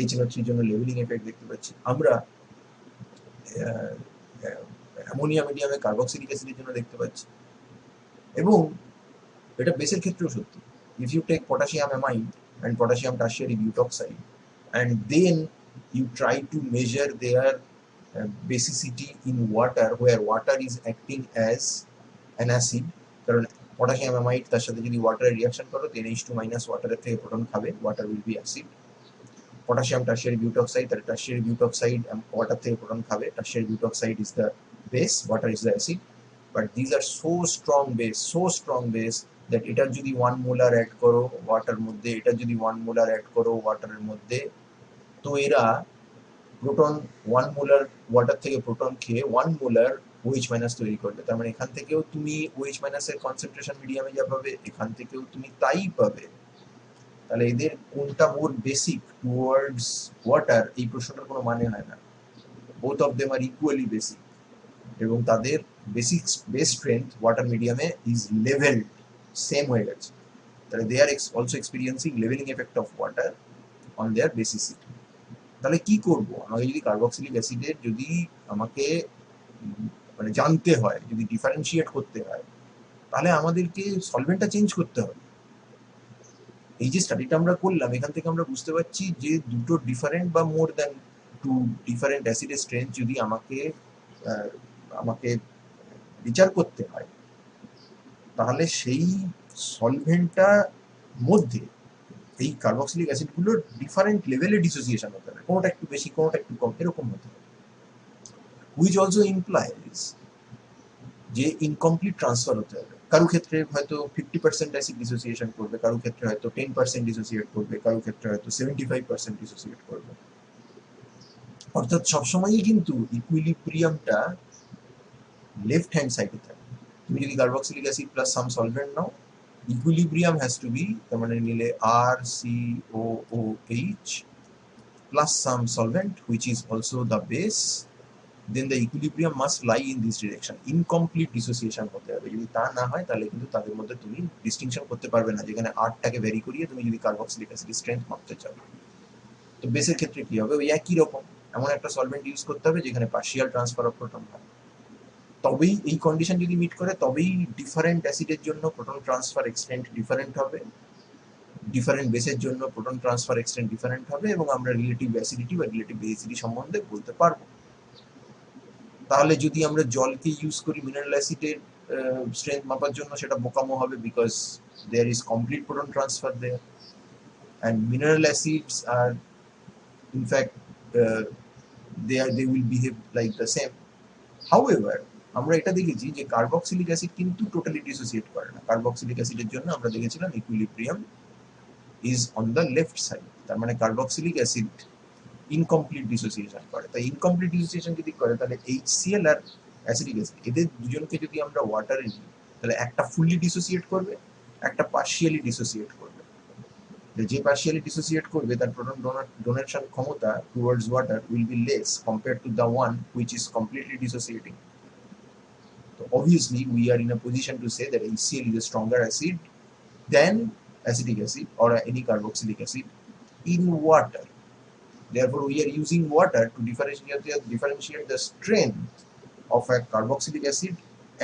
HNO3 এর জন্য লেভেলিং এফেক্ট দেখতে পাচ্ছি, আমরা অ্যামোনিয়া মিডিয়ামে কার্বক্সিলিক অ্যাসিডের জন্য দেখতে পাচ্ছি, এবং এটা বেসের ক্ষেত্রেও সত্যি। If you take potassium amide and potassium tertiary butoxide and then you try to measure their basicity in water, where water is acting as an acid, কারণ পটাশিয়াম অ্যামাইড তার সাথে যদি ওয়াটারের রিয়াকশন করো, NH2- ওয়াটারের থেকে প্রোটন খাবে, water will be acid. Potassium tertiary butoxide, তাহলে টারশিয়ারি বিউটক্সাইড ওয়াটার থেকে প্রোটন খাবে, tertiary butoxide is the base, water is the acid. But these are so strong base that এটার যদি 1 মোলার অ্যাড করো ওয়াটার মধ্যে, এটার যদি 1 মোলার অ্যাড করো ওয়াটারের মধ্যে, তো এরা প্রোটন 1 মোলার ওয়াটার থেকে প্রোটন খেয়ে 1 মোলার OH- তৈরি করবে। তার মানে এখান থেকেও তুমি OH- এর কনসেন্ট্রেশন মিডিয়ামে যা পাবে, এখান থেকেও তুমি তাই পাবে। তাহলে এদের কোনটা মোর বেসিক টুয়ার্ডস ওয়াটার, এই প্রশ্নটার কোনো মানে হয় না। Both of them are equally basic, এবং তাদের বেসিক বেস স্ট্রেংথ ওয়াটার মিডিয়ামে ইজ লেভেলড, সেম হয়ে গেছে। তাহলে they are also experiencing levelling effect of water on their basicity. তাহলে কি করব, আমাকে যদি কার্বক্সিলিক অ্যাসিডের যদি আমাকে মানে জানতে হয়, যদি ডিফারেন্সিয়েট করতে হয়, তাহলে আমাদেরকে সলভেন্টটা চেঞ্জ করতে হবে। এই যে স্টাডিটা আমরা করলাম, এখান থেকে আমরা বুঝতে পারছি যে দুটো ডিফারেন্ট বা মোর দ্যান টু ডিফারেন্ট অ্যাসিডের স্ট্রেংথ যদি আমাকে বিচার করতে হয়, তাহলে সেই সলভেন্টটার মধ্যে এই কার্বক্সিলিক অ্যাসিডগুলোর ডিফারেন্ট লেভেলে ডিসোসিয়েশন হতে হবে, কোনোটা একটু বেশি কোনোটা একটু কম, এরকম হতে হবে, হুইচ অলসো ইমপ্লাইজ যে ইনকমপ্লিট ট্রান্সফার হতে হবে। কারো ক্ষেত্রে হয়তো 50% অ্যাসিড ডিসোসিয়েশন করবে, কারো ক্ষেত্রে হয়তো 10% ডিসোসিয়েট করবে, কারো ক্ষেত্রে হয়তো 75% ডিসোসিয়েট করবে। অর্থাৎ সবসময়ই কিন্তু ইকুইলিব্রিয়ামটা লেফট হ্যান্ড সাইডে থাকে। তুমি যদি carboxylic acid plus some solvent নাও, ইকুইলিব্রিয়াম হ্যাজ টু বি, তার মানে নিলে RCOOH plus some solvent which is also the base, then the equilibrium must lie in this direction. Incomplete dissociation হতে হবে, যদি তা না হয় তাহলে কিন্তু তাদের মধ্যে তুমি ডিস্টিংশন করতে পারবে না, যেখানে আরটাকে ভ্যারি করিয়ে তুমি যদি কার্বক্সিলিক অ্যাসিড স্ট্রেংথ মাপতে চাও। তো বেসের ক্ষেত্রে কি হবে, ওই একই রকম এমন একটা সলভেন্ট ইউজ করতে হবে যেখানে পার্শিয়াল ট্রান্সফার অফ প্রোটন হয়। তবেই এই কন্ডিশন যদি মিট করে তবেই ডিফারেন্ট অ্যাসিডের জন্য প্রোটন ট্রান্সফার এক্সটেন্ট ডিফারেন্ট হবে, ডিফারেন্ট বেসের জন্য প্রোটন ট্রান্সফার এক্সটেন্ট ডিফারেন্ট হবে, এবং আমরা রিলেটিভ অ্যাসিডিটি বা রিলেটিভ বেসিডিটি সম্বন্ধে বলতে পারবো। তাহলে যদি আমরা জলকে ইউজ করি মিনারেল অ্যাসিডের স্ট্রেংথ মাপার জন্য, সেটা বোকামো হবে, because there is complete proton transfer there, and mineral acids are in fact they will behave like the same. However, আমরা এটা দেখেছি যে কার্বক্সিলিক অ্যাসিড কিন্তু টোটালি ডিসোসিয়েট করে না। কার্বক্সিলিক অ্যাসিডের জন্য আমরা দেখেছিলাম equilibrium is on the left side, তার মানে কার্বক্সিলিক অ্যাসিড ইনকমপ্লিট ডিসোসিয়েশন করে। তাই ইনকমপ্লিট ডিসোসিয়েশন যদি করে তাহলে HCl আর অ্যাসিডিক অ্যাসিড এদের দুজনকে যদি আমরা ওয়াটারে নিই তাহলে একটা ফুললি ডিসোসিয়েট করবে, একটা পার্শিয়ালি ডিসোসিয়েট করবে। যে পার্শিয়ালি ডিসোসিয়েট করবে তার প্রোটন ডোনেশন ক্ষমতা towards water will be less compare to the one which is completely dissociating. So obviously we are in a position to say that HCl is a stronger acid than acetic acid or any carboxylic acid in water. Therefore, we are using water to differentiate the strength of a carboxylic acid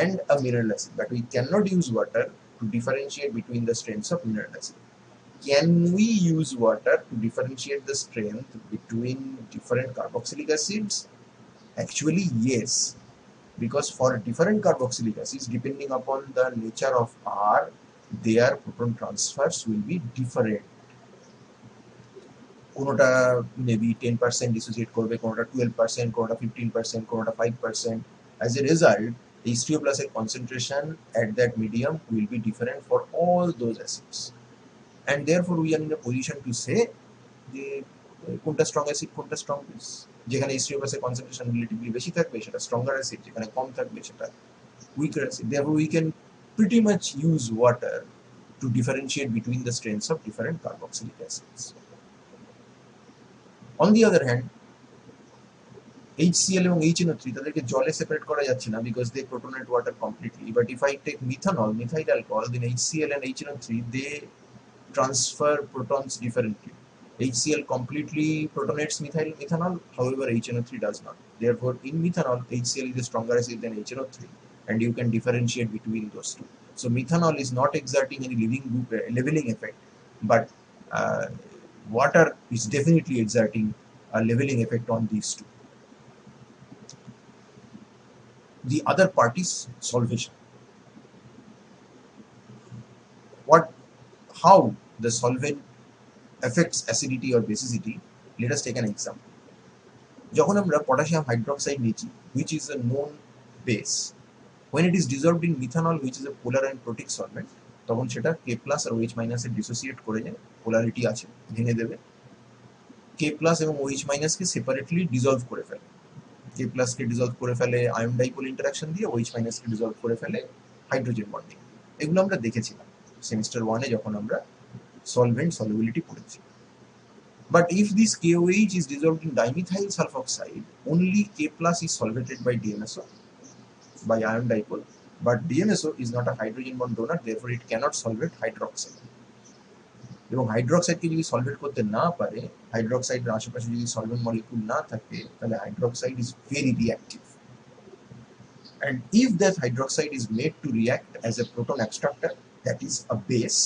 and a mineral acid, but we cannot use water to differentiate between the strengths of mineral acid. Can we use water to differentiate the strength between different carboxylic acids? Actually, yes, because for different carboxylic acids, depending upon the nature of R, their proton transfers will be different. কোনোটা মেবি 10% ডিসোসিয়েট করবে, কোনোটা 12%, কোনোটা 15%, কোনোটা 5%. As a result, H2O plus এর concentration at that medium will be different for all those acids. And therefore, we are in a position to say যে কোনটা স্ট্রং অ্যাসিড কোনটা স্ট্রং বেস। যেখানে H2O plus এর concentration রিলেটিভলি বেশি থাকবে সেটা স্ট্রঙ্গার অ্যাসিড, যেখানে কম থাকবে সেটা weaker acid. Therefore, we can pretty much use water to differentiate between the strengths of different carboxylic acids. On the other hand, HCl এবং HNO3 তাদেরকে জলে সেপারেট করা যাচ্ছে না because they protonate water completely. But if I take methanol, methyl alcohol, then HCl and HNO3 they transfer protons differently. HCl completely protonates methanol, however HNO3 does not. Therefore, in methanol, HCl is a stronger acid than HNO3, and you can differentiate between those two. So methanol is not exerting any leveling effect, but water is definitely exerting a leveling effect on these two. The other part is solvation. How the solvent affects acidity or basicity? Let us take an example. যখন আমরা potassium hydroxide নিচ্ছি, which is a known base, when it is dissolved in methanol, which is a polar and protic solvent, তখন সেটা K+ আর OH- এর ডিসোসিয়েট করে যায়, পোলারিটি আছে ভেঙে দেবে, K+ এবং OH- কে সেপারেটলি ডিসলভ করে ফেলে। K+ কে ডিসলভ করে ফেলে আয়ন ডাইপোল ইন্টারঅ্যাকশন দিয়ে, OH- কে ডিসলভ করে ফেলে হাইড্রোজেন বন্ডিং। এগুলো আমরা দেখেছিলাম সেমিস্টার 1-এ যখন আমরা solvent solubility পড়েছি। But if this KOH is dissolved in dimethyl sulfoxide, only K+ is solvated by DMSO, by ion dipole, but DMSO is not a hydrogen bond donor, therefore it cannot solvate hydroxide. এবং হাইড্রোক্সাইডকে যদি সলভেট করতে না পারে, হাইড্রোক্সাইডের আশেপাশে যদি সলভেন্ট মলিকিউল না থাকে, তাহলে hydroxide is very reactive. And if that hydroxide is made to react as a proton extractor, that is a base,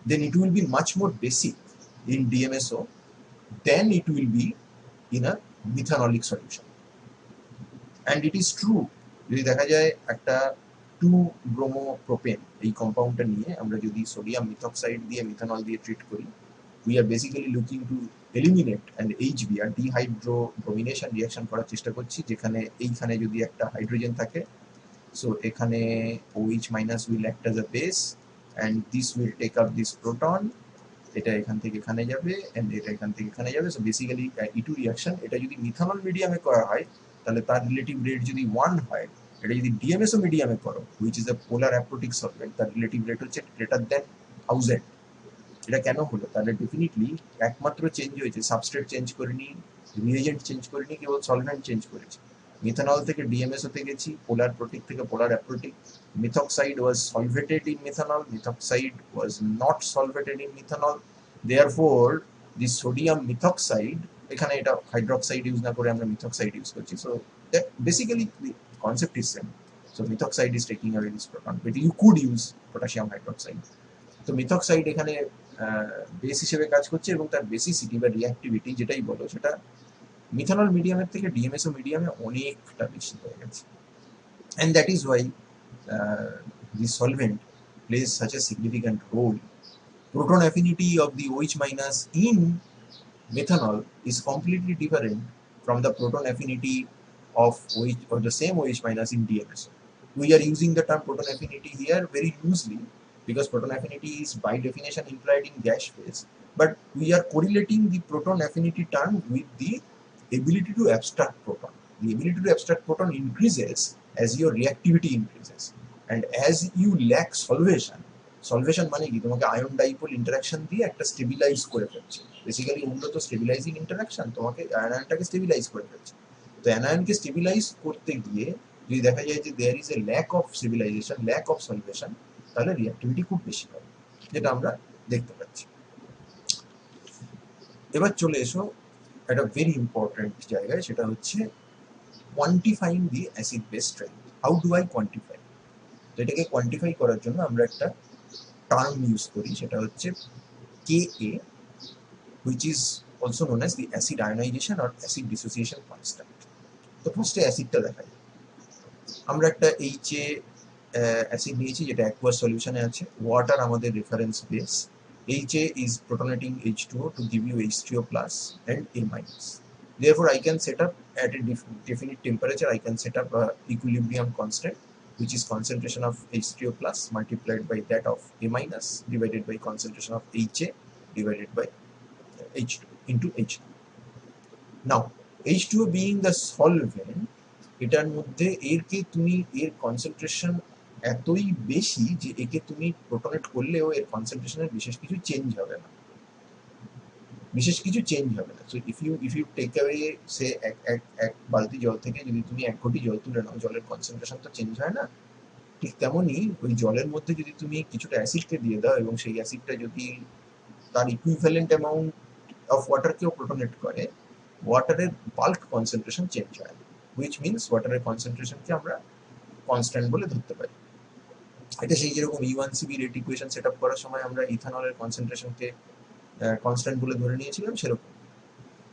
then it will be much more basic in DMSO than it will be in a methanolic solution. And it is true, যদি দেখা যায় একটা টু ব্রোমোপ্রোপেন এই কম্পাউন্ডটা নিয়ে আমরা যদি সোডিয়াম মিথক্সাইড দিয়ে মিথানল দিয়ে ট্রিট করি, we are basically looking to eliminate and HBr dehydrobromination reaction করার চেষ্টা করছি, যেখানে এইখানে যদি একটা হাইড্রোজেন থাকে, সো এখানে OH minus will act as a base and this will take up this proton, এটা এখান থেকে এখানে যাবে অ্যান্ড এটা এখান থেকে এখানে যাবে। সো বেসিক্যালি E2 রিয়াকশন, এটা যদি মিথানল মিডিয়ামে করা হয় তাহলে তার রিলেটিভ রেট যদি 1 হয়, এটা যদি ডিএমএসও মিডিয়ামে করো which is a polar aprotic solvent, তার রিলেটিভ রেট হচ্ছে গ্রেটার দ্যান 1000। এটা কেন হলো? তাহলে ডেফিনেটলি একমাত্র চেঞ্জ হয়েছে সাবস্ট্রেট চেঞ্জ করিনি, রিএজেন্ট চেঞ্জ করিনি, কেবল সলভেন্ট চেঞ্জ করেছি। মিথানল থেকে ডিএমএস হতে গেছি, পোলার প্রোটিক থেকে polar aprotic. Methoxide was solvated in methanol, methoxide was not solvated in methanol. Therefore the sodium methoxide, এখানে এটা হাইড্রোক্সাইড ইউজ না করে আমরা মিথক্সাইড ইউজ করছি, so that basically the concept is same. So methoxide is taking away this proton, but you could use potassium hydroxide. তো মিথক্সাইড এখানে বেস হিসেবে কাজ করছে এবং তার বেসিসিটি বা রিঅ্যাক্টিভিটি যেটাই বলো সেটা মিথানল মিডিয়ামের থেকে ডিএমএসও মিডিয়ামে অনেকটা বেশি হয়ে গেছে। And that is Y the solvent plays such a significant role. Proton affinity of the OH minus in methanol is completely different from the proton affinity of OH or the same OH minus in DMSO. We are using the term proton affinity here very loosely because proton affinity is by definition implied in gas phase, but we are correlating the proton affinity term with the ability to abstract proton. The ability to abstract proton increases as your reactivity increases, and as you lack solvation, সলভেশন মানে কি? তোমাকে আয়ন ডাইপোল ইন্টারাকশন দিয়ে একটা স্টেবিলাইজ করে ফেলছে। বেসিক্যালি মূলত স্টেবিলাইজিং ইন্টারাকশন তোমাকে অ্যানায়নটাকে স্টেবিলাইজ করে ফেলছে। তো অ্যানায়নকে স্টেবিলাইজ করতে গিয়ে যদি দেখা যায় যে there is a lack of stabilisation, lack of solvation, তাহলে রিঅ্যাক্টিভিটি খুব বেশি হবে, যেটা আমরা দেখতে পাচ্ছি। এবার চলে এসো একটা ভেরি ইম্পর্টেন্ট জায়গায়, সেটা হচ্ছে quantifying the acid base strength. How do I quantify? তো এটাকে কোয়ান্টিফাই করার জন্য আমরা একটা টার্ম ইউজ করি, সেটা হচ্ছে Ka, which is also known as the acid ionization or acid dissociation constant. তো ফার্স্টে অ্যাসিডটা দেখাই। আমরা একটা HA অ্যাসিড নিয়েছি যেটা অ্যাকুয়াস সলিউশনে আছে, ওয়াটার আমাদের reference base, HA is protonating H2O to give you H3O plus and A minus. Therefore, I can set up at a definite temperature, I can set up a equilibrium constant, which is concentration of H3O plus multiplied by that of A minus divided by concentration of HA divided by H2 into H2. Now, H2O being the solvent, এটার মধ্যে এর কনসেন্ট্রেশন এতই বেশি যে একে তুমি প্রোটনেট করলেও এর কনসেন্ট্রেশনের বিশেষ কিছু চেঞ্জ হবে না। So if you take away say এক বালতি জল থেকে যদি তুমি 1 ঘটি জল তুলে নাও, জলের কনসেন্ট্রেশন তো চেঞ্জ হয় না। ঠিক তেমনই ওই জলের মধ্যে যদি তুমি কিছুটা অ্যাসিডকে দিয়ে দাও এবং সেই অ্যাসিডটা যদি তার ইকুইভ্যালেন্ট অ্যামাউন্ট অফ ওয়াটারকেও প্রোটনেট করে, ওয়াটারের বাল্ক কনসেন্ট্রেশন চেঞ্জ হয়, হুইচ মিনস ওয়াটারের কনসেন্ট্রেশনকে আমরা কনস্ট্যান্ট বলে ধরতে পারি। এটা সেই যেরকম E1CB rate equation set up করার সময় আমরা ইথানলের কনসেন্ট্রেশনকে কনস্ট্যান্ট বলে ধরে নিয়েছিলাম, সেরকম।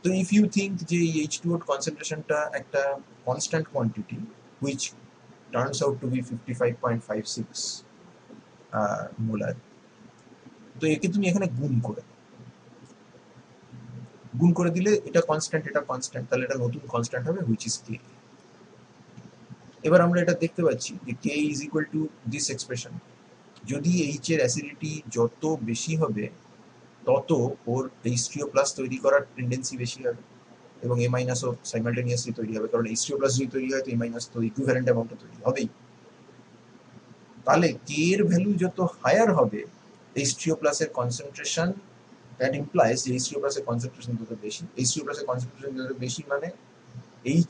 তো ইফ ইউ থিঙ্ক যে এই H2O কনসেন্ট্রেশনটা একটা constant quantity which turns out to be 55.56 molar, তো একে তুমি এখানে গুণ করে দিলে এটা কনস্ট্যান্ট, তাহলে এটা নতুন কনস্ট্যান্ট হবে হুইচ ইজ K। এবার আমরা এটা দেখতে পাচ্ছি যে K is equal to this expression. যদি H এর অ্যাসিডিটি যত বেশি হবে তত ওর H3O প্লাস তৈরি করার টেন্ডেন্সি বেশি হবে এবং A মাইনাসও সাইমালটেনিয়াসলি তৈরি হবে, কারণ H3O প্লাস যদি তৈরি হয় তো A মাইনাস তো ইকুইভ্যালেন্ট অ্যামাউন্টে তৈরি হবেই। তাহলে K এর ভ্যালু যত হায়ার হবে H3O প্লাসের কনসেন্ট্রেশন, দ্যাট ইমপ্লাইজ যে H3O প্লাসের কনসেন্ট্রেশন যত বেশি, H3O প্লাসের কনসেন্ট্রেশন যত বেশি মানে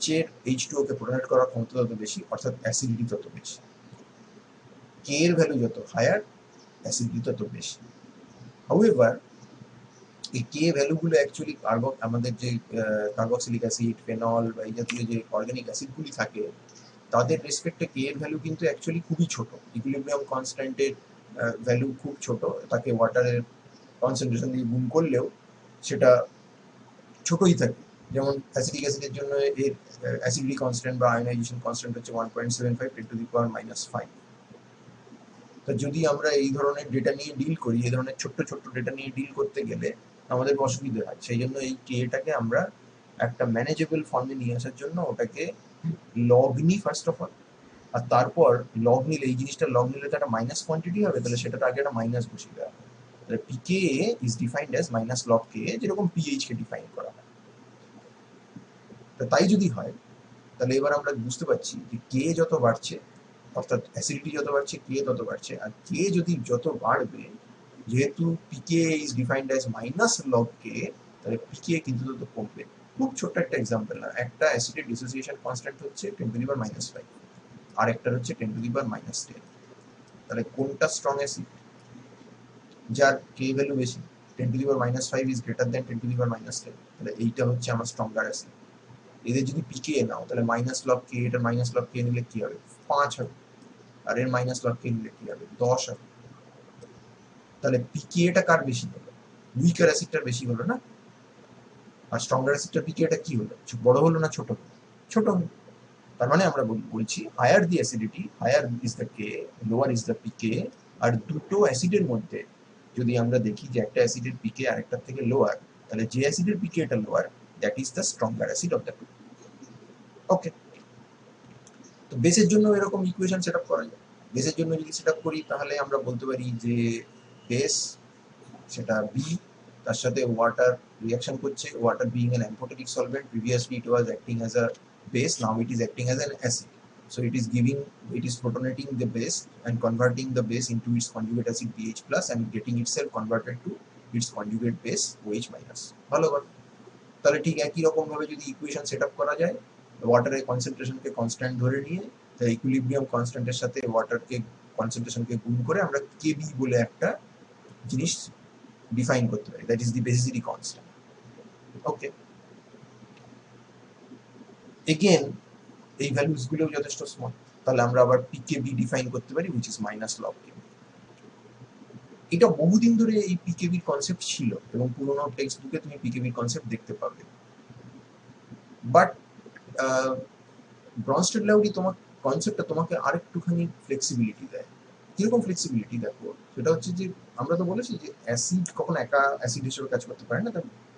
H এর H2O কে প্রোটনেট করার ক্ষমতা তত বেশি, অর্থাৎ অ্যাসিডিটি তত বেশি। K এর ভ্যালু যত হায়ার অ্যাসিডিটি তত বেশি। হাউএভার এই K ভ্যালুগুলো অ্যাকচুয়ালি আমাদের যে কার্বক্সিলিক অ্যাসিড, ফেনল বা এই জাতীয় যে অর্গানিক অ্যাসিডগুলি থাকে তাদের রেসপেক্টে K এর ভ্যালু কিন্তু অ্যাকচুয়ালি খুবই ছোট। ইকুইলিব্রিয়াম কনস্ট্যান্টের ভ্যালু খুব ছোট, তাকে ওয়াটারের কনসেন্ট্রেশন দিয়ে গুণ করলেও সেটা ছোটই থাকে। যেমন অ্যাসিডিক অ্যাসিডের জন্য এর অ্যাসিডিটি কনস্ট্যান্ট বা আয়নাইজেশন কনস্ট্যান্ট হচ্ছে 1.75 × 10⁻⁵। তো যদি আমরা এই ধরনের ডেটা নিয়ে ডিল করি, এই ধরনের ছোট্ট ছোট্ট ডেটা নিয়ে ডিল করতে গেলে আমাদের অসুবিধা হয়। সেই জন্য এই কেটাকে আমরা একটা ম্যানেজেবল ফর্মে নিয়ে আসার জন্য ওটাকে লগ নিই ফার্স্ট অফ অল। আর তারপর লগ নিলে, এই জিনিসটা লগ নিলে তো একটা মাইনাস কোয়ান্টিটি হবে, তাহলে সেটাতে আগে একটা মাইনাস বসিয়ে দেওয়া হবে। তাহলে pK is defined as minus log K, যেরকম পিএইচ কে ডিফাইন করা হয়। তো তাই যদি হয়, তাহলে এবার আমরা বুঝতে পারছি যে কে যত বাড়ছে, অর্থাৎ অ্যাসিডিটি যত বাড়ছে, কে তত বাড়ছে। আর কে যদি যত বাড়বে, যেহেতু pK is defined as minus log K, তাহলে পিকে কিন্তু তত কমবে। খুব ছোট্ট একটা এক্সাম্পল না, একটা অ্যাসিডের ডিসোসিয়েশন কনস্ট্যান্ট হচ্ছে 10⁻⁵, আর একটা হচ্ছে 10⁻⁻10। তাহলে কোনটা স্ট্রং অ্যাসিড? যার কে ভ্যালু বেশি, 10⁻⁵ ইজ গ্রেটার দ্যান 10⁻⁻10, তাহলে এইটা হচ্ছে আমার স্ট্রঙ্গার অ্যাসিড। এদের যদি পিকে নাও, তাহলে মাইনাস লগ কে, এটা মাইনাস লগ কে নিলে কি হবে? 5 হবে। আর এর মাইনাস লগ কে নিলে কি হবে? 10 হবে। তাহলে পিকে এটা কার বেশি হলো? উইকার অ্যাসিডটার বেশি হলো না? আর স্ট্রঙ্গার অ্যাসিডটার পিকে এটা কি হলো? বড় হলো না ছোট হলো? ছোট হলো। তার মানে আমরা বলছি higher the acidity, higher is the K, lower is the pK. আর দুটো অ্যাসিডের মধ্যে যদি আমরা দেখি যে একটা অ্যাসিডের পিকে আরেকটার থেকে লোয়ার, তাহলে যে অ্যাসিডের পিকে এটা lower, that is the stronger acid of the two. Okay, তো বেসের জন্য এরকম ইকুয়েশন সেট আপ করা যায়। বেসের জন্য যদি সেট আপ করি, তাহলে আমরা বলতে পারি যে বেস সেটা বি, তার সাথে ওয়াটার রিয়াকশন করছে, water being an amphoteric solvent, previously it was acting as a base, now it is acting as an acid. So it is protonating the base and converting the base into its conjugate acid BH plus and getting itself converted to its conjugate base OH minus. ভালো কথা। তাহলে ঠিক একই রকম ভাবে যদি ইকুয়েশন সেট আপ করা যায়, ওয়াটারের কনসেন্ট্রেশনকে কনস্ট্যান্ট ধরে নিয়ে, তার ইকুইলিব্রিয়াম কনস্ট্যান্টের সাথে ওয়াটারকে কনসেন্ট্রেশনকে গুণ করে আমরা কেবি বলে একটা জিনিস ডিফাইন করতে পারি, that is the basicity constant. Okay, again এই ভ্যালুস গুলো যথেষ্ট স্মল, তাহলে আমরা আবার পিকেবি ডিফাইন করতে পারি, হুইচ ইজ মাইনাস লগ কে। এটা বহুদিন ধরে এই পিকেবির কনসেপ্ট ছিল এবং পুরোনো টেক্সট বুকে তুমি পিকেবির কনসেপ্ট দেখতে পাবে। বাট ব্রনস্টেড-লাউরি তোমার কনসেপ্টটা তোমাকে আরেকটুখানি ফ্লেক্সিবিলিটি দেয়। কিরকম ফ্লেক্সিবিলিটি দেখো, সেটা হচ্ছে যে আমরা তো বলেছি যে অ্যাসিড কখনো একা অ্যাসিড হিসেবে কাজ করতে পারে না,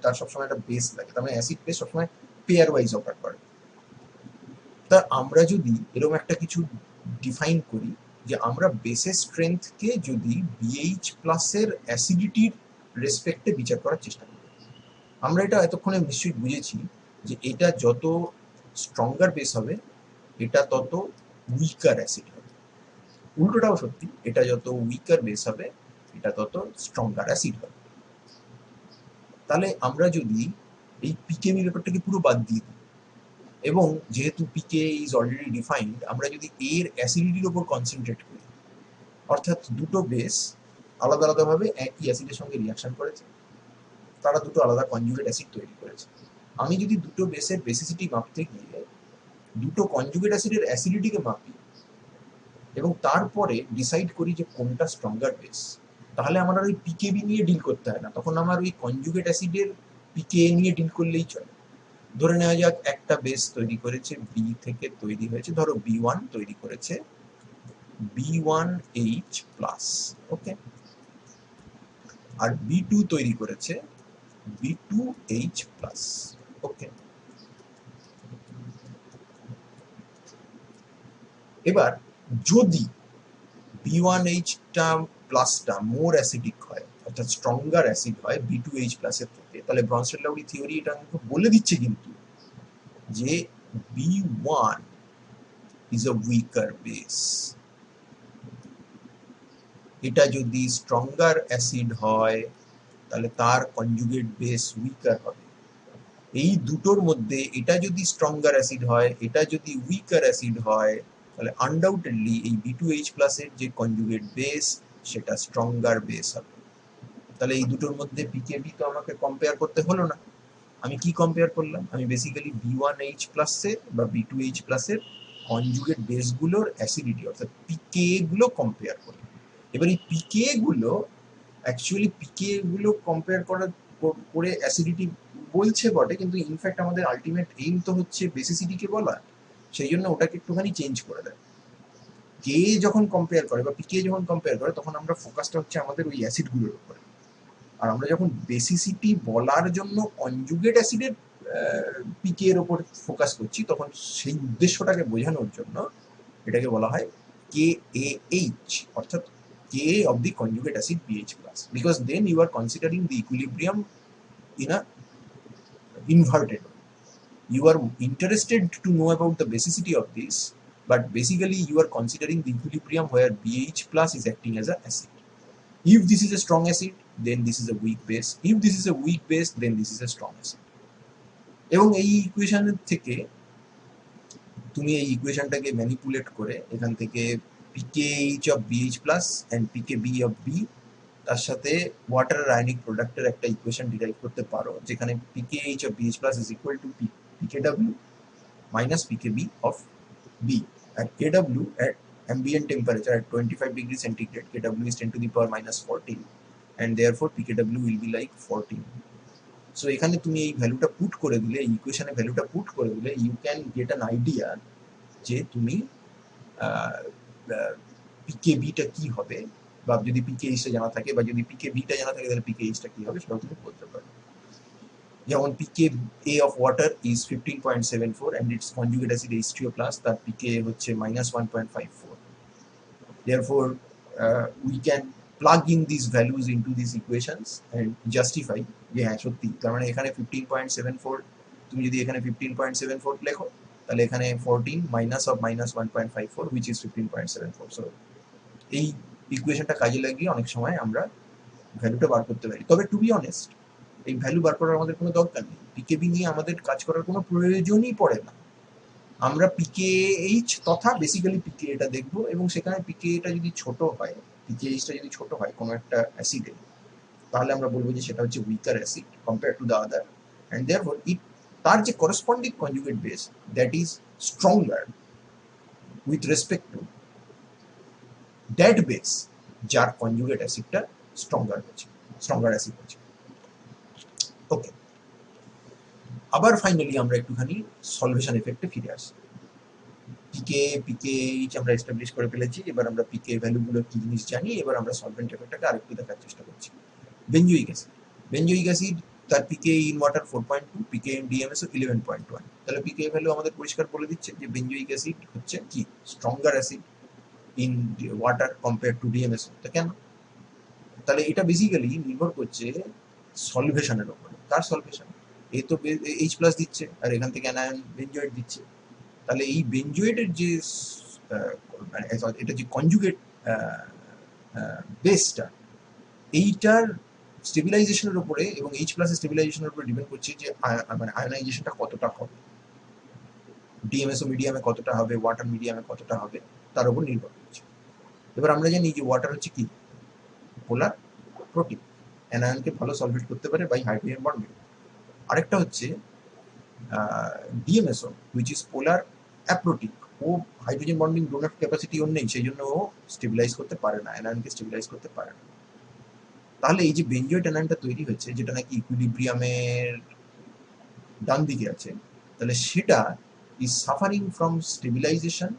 তার সবসময় একটা বেস লাগে, তার মানে অ্যাসিড বেস সবসময় পেয়ার ওয়াইজ অপারেট করে। তা আমরা যদি এরকম একটা কিছু ডিফাইন করি যে আমরা বেসের স্ট্রেংথকে যদি বিএইচ প্লাসের অ্যাসিডিটির রেসপেক্টে বিচার করার চেষ্টা করি, আমরা এটা এতক্ষণে নিশ্চয়ই বুঝেছি যে এটা যত স্ট্রঙ্গার বেস হবে, এটা তত উইকার অ্যাসিড হবে। উল্টোটাও সত্যি, এটা যত উইকার বেস হবে, এটা তত স্ট্রঙ্গার অ্যাসিড হবে। তাহলে আমরা যদি এই পিকেবি ব্যাপারটাকে পুরো বাদ দিয়ে দিই, এবং যেহেতু পিকে ইজ অলরেডি ডিফাইন্ড, আমরা যদি এর অ্যাসিডিটির উপর কনসেন্ট্রেট করি, অর্থাৎ দুটো বেস আলাদা আলাদাভাবে একই অ্যাসিডের সঙ্গে রিয়াকশন করেছে, তারা দুটো আলাদা কনজুগেট অ্যাসিড তৈরি করেছে। আমি যদি দুটো বেসের বেসিসিটি মাপতে গিয়ে দুটো কনজুগেট অ্যাসিডের অ্যাসিডিটিকে মাপি এবং তারপরে ডিসাইড করি যে কোনটা স্ট্রঙ্গার বেস, তাহলে আমার আর ওই পিকেবি নিয়ে ডিল করতে হয় না, তখন আমার ওই কনজুগেট অ্যাসিডের পিকে নিয়ে ডিল করলেই চলে। ধরে নেওয়া যাক একটা বেস তৈরি করেছে বি থেকে তৈরি হয়েছে, ধরো B1 তৈরি করেছে B1H প্লাস, ওকে, আর B2 তৈরি করেছে B2H প্লাস, ওকে। এবার যদি B1H প্লাসটা মোর অ্যাসিডিক হয়, অর্থাৎ স্ট্রঙ্গার অ্যাসিড হয় B2H প্লাসের থেকে, তাহলে ব্রনস্টেড-লাউরি থিওরি এটা বলে দিচ্ছে কিন্তু যে B1 is a weaker base। এটা যদি স্ট্রঙ্গার অ্যাসিড হয়, তাহলে তার কনজুগেট বেস উইকার হবে। এই দুটোর মধ্যে এটা যদি স্ট্রঙ্গার অ্যাসিড হয়, এটা যদি উইকার অ্যাসিড হয়, তাহলে আনডাউটেডলি এই B2H প্লাসের যে কনজুগেট বেস, সেটা স্ট্রঙ্গার বেস হবে। তাহলে এই দুটোর মধ্যে পিকেবি তো আমাকে কম্পেয়ার করতে হলো না। আমি কি কম্পেয়ার করলাম? আমি বেসিক্যালি B1H প্লাসের বা B2H প্লাসের কনজুগেট বেসগুলোর অ্যাসিডিটি অর্থাৎ পিকে গুলো কম্পেয়ার করলাম। এবার এই পিকে গুলো অ্যাকচুয়ালি পিকে গুলো কম্পেয়ার করে অ্যাসিডিটি বলছে বটে, কিন্তু ইনফ্যাক্ট আমাদের আলটিমেট এইম তো হচ্ছে বেসিসিটিকে বলা, সেই জন্য ওটাকে একটুখানি চেঞ্জ করে দেয়। কে যখন কম্পেয়ার করে বা পিকে যখন কম্পেয়ার করে তখন আমরা ফোকাসটা হচ্ছে আমাদের ওই অ্যাসিডগুলোর উপরে। আর আমরা যখন বেসিসিটি বলার জন্য কনজুগেট অ্যাসিডের পিকে এর উপর ফোকাস করছি তখন সেই উদ্দেশ্যটাকে বোঝানোর জন্য এটাকে বলা হয় কে এ এইচ, অর্থাৎ K of the conjugate acid pH plus, because then you are considering the equilibrium in a inverted way. You are interested to know about the basicity of this, but basically you are considering the equilibrium where BH plus is acting as an acid. If this is a strong acid, then this is a weak base. If this is a weak base, then this is a strong acid. এবং এই ইকুয়েশনের থেকে তুমি এই ইকুয়েশনটাকে ম্যানিপুলেট করে এখান থেকে pKH of BH plus and pKb of B তার সাথে ওয়াটার আয়নিক প্রোডাক্টের একটা ইকুয়েশন ডিরাইভ করতে পারো, যেখানে pKH of BH plus is equal to পিকেডব্লিউ minus pKb of B. at kw at ambient temperature at 25 degrees centigrade, kw is 10 to the power minus 14 and therefore pkw will be like 14. So এখানে তুমি এই ভ্যালুটা পুট করে দিলে, এই ইকুয়েশনে ভ্যালুটা পুট করে দিলে, you can get an idea যে তুমি পিকে বিটা কি হবে, বা যদি পিকে এইচটা জানা থাকে বা যদি পিকে বিটা জানা থাকে তাহলে পিকে এইচটা কি হবে সেটাও তুমি বলতে পারো। যেমন pKa of water is 15.74 and its conjugate acid H3O plus, তার পিকে হচ্ছে -1.54. therefore we can plug in these values into these equations and justify যে হ্যাঁ সত্যি, তার মানে এখানে 15.74 তুমি যদি এখানে 15.74 লেখো তাহলে এখানে 14 minus of -1.54 which is 15.74. So এই ইকুয়েশনটা কাজে লাগিয়ে অনেক সময় আমরা ভ্যালুটা বার করতে পারি। তবে টু বি অনেস্ট, এই ভ্যালু বার করার আমাদের কোনো দরকার নেই, পিকেবি নিয়ে আমাদের কাজ করার কোনো প্রয়োজনই পড়ে না। আমরা পিকেএইচ তথা বেসিক্যালি পিকে এটা দেখবো, এবং সেখানে পিকে এটা যদি ছোট হয়, পিকেএইচটা যদি ছোট হয় কোনো একটা অ্যাসিডে, তাহলে আমরা বলবো যে সেটা হচ্ছে weaker acid compare to the other, and therefore it তার যে corresponding conjugate base that is stronger with respect to that base যার কনজুগেট অ্যাসিডটা স্ট্রঙ্গার অ্যাসিড হচ্ছে। ওকে, আবার ফাইনালি আমরা একটুখানি সলভেশন এফেক্টে ফিরে আসি। পিকেএইচ আমরা এস্টাবলিশ করে ফেলেছি, এবার আমরা পিকে ভ্যালুগুলো কি জিনিস জানি, এবার আমরা সলভেন্ট এফেক্টটাকে আরেকটু দেখার চেষ্টা করছি। বেঞ্জোইক অ্যাসিড তার পিকে ইন ওয়াটার 4.2, পিকে ইন ডিএমএসও 11.1। তাহলে পিকে ভ্যালু আমাদের পরিষ্কার বলে দিচ্ছে যে বেঞ্জোইক অ্যাসিড হচ্ছে কি stronger acid in water compare to DMSO. তা কেন? তাহলে এটা বেসিক্যালি নির্ভর করছে সলভেশনের উপরে। কার সলভেশন? এ তো এইচ প্লাস দিচ্ছে আর এখান থেকে অ্যানায়ন বেঞ্জোয়েট দিচ্ছে, তাহলে এই বেঞ্জোয়েটের যে এটা যে কনজুগেট বেসটা, এইটার স্টেবিলাইজেশনের উপরে এবং এইচ প্লাসের স্টেবিলাইজেশনের উপরে ডিপেন্ড করছে যে মানে আয়নাইজেশনটা কতটা হবে, ডিএমএসও মিডিয়ামে কতটা হবে, ওয়াটার মিডিয়ামে কতটা হবে, তার উপর নির্ভর করছে। এবার আমরা জানি যে ওয়াটার হচ্ছে কি পোলার প্রোটিন, অ্যানায়নকে ভালো সলভেট করতে পারে বাই হাইড্রোজেন বন্ডিং। আরেকটা হচ্ছে DMSO which is polar aprotic, ও হাইড্রোজেন বন্ডিং ডোনার ক্যাপাসিটি ওর নেই, সেই জন্য ও স্টেবিলাইজ করতে পারে না, অ্যানায়নকে স্টেবিলাইজ করতে পারে না। তাহলে এই যে বেঞ্জোয়েট অ্যানায়নটা তৈরি হচ্ছে, যেটা নাকি ইকুইলিব্রিয়ামের ডান দিকে আছে, তাহলে সেটা is suffering from stabilization,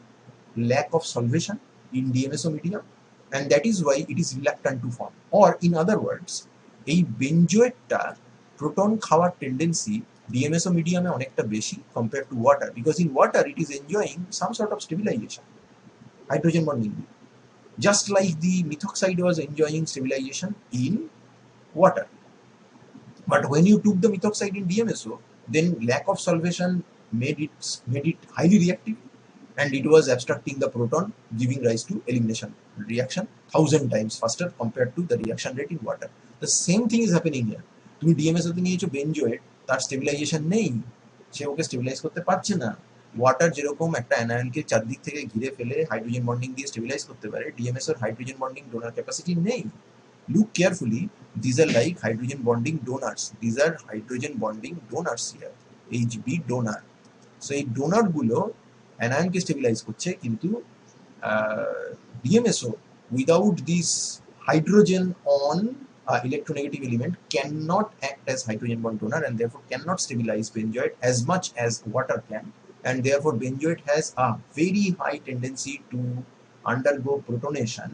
lack of solvation in DMSO medium, and that is why it is reluctant to form. Or in other words, এই বেঞ্জোয়েটটা প্রোটন খাওয়ার টেন্ডেন্সি DMSO medium অনেকটা বেশি compared to water, because in water it is enjoying some sort of stabilization, hydrogen bonding, just like the methoxide was enjoying stabilization in water. But when you took the methoxide in DMSO, then lack of solvation made it highly reactive, and it was abstracting the proton, giving rise to elimination reaction 1000 times faster compared to the reaction rate in water. The same thing is happening here. তুমি DMSO তে নিয়েছো বেঞ্জোয়েট, তার স্টেবিলাইজেশন নেই, সে ওকে স্টেবিলাইজ করতে পারছে না। ওয়াটার যেরকম একটা অ্যানায়নকে চারদিক থেকে ঘিরে ফেলে হাইড্রোজেন বন্ডিং দিয়ে স্টেবিলাইজ করতে পারে, ডিএমএসওর হাইড্রোজেন বন্ডিং ডোনার ক্যাপাসিটি নেই। Look carefully, these are like hydrogen bonding donors. These are hydrogen bonding donors here, HB donor. So এই ডোনার গুলো অ্যানায়নকে স্টেবিলাইজ করছে, কিন্তু DMSO without this hydrogen on electronegative element cannot act as hydrogen bond donor, and therefore cannot stabilize benzoate as much as water can, and therefore benzoate has a very high tendency to undergo protonation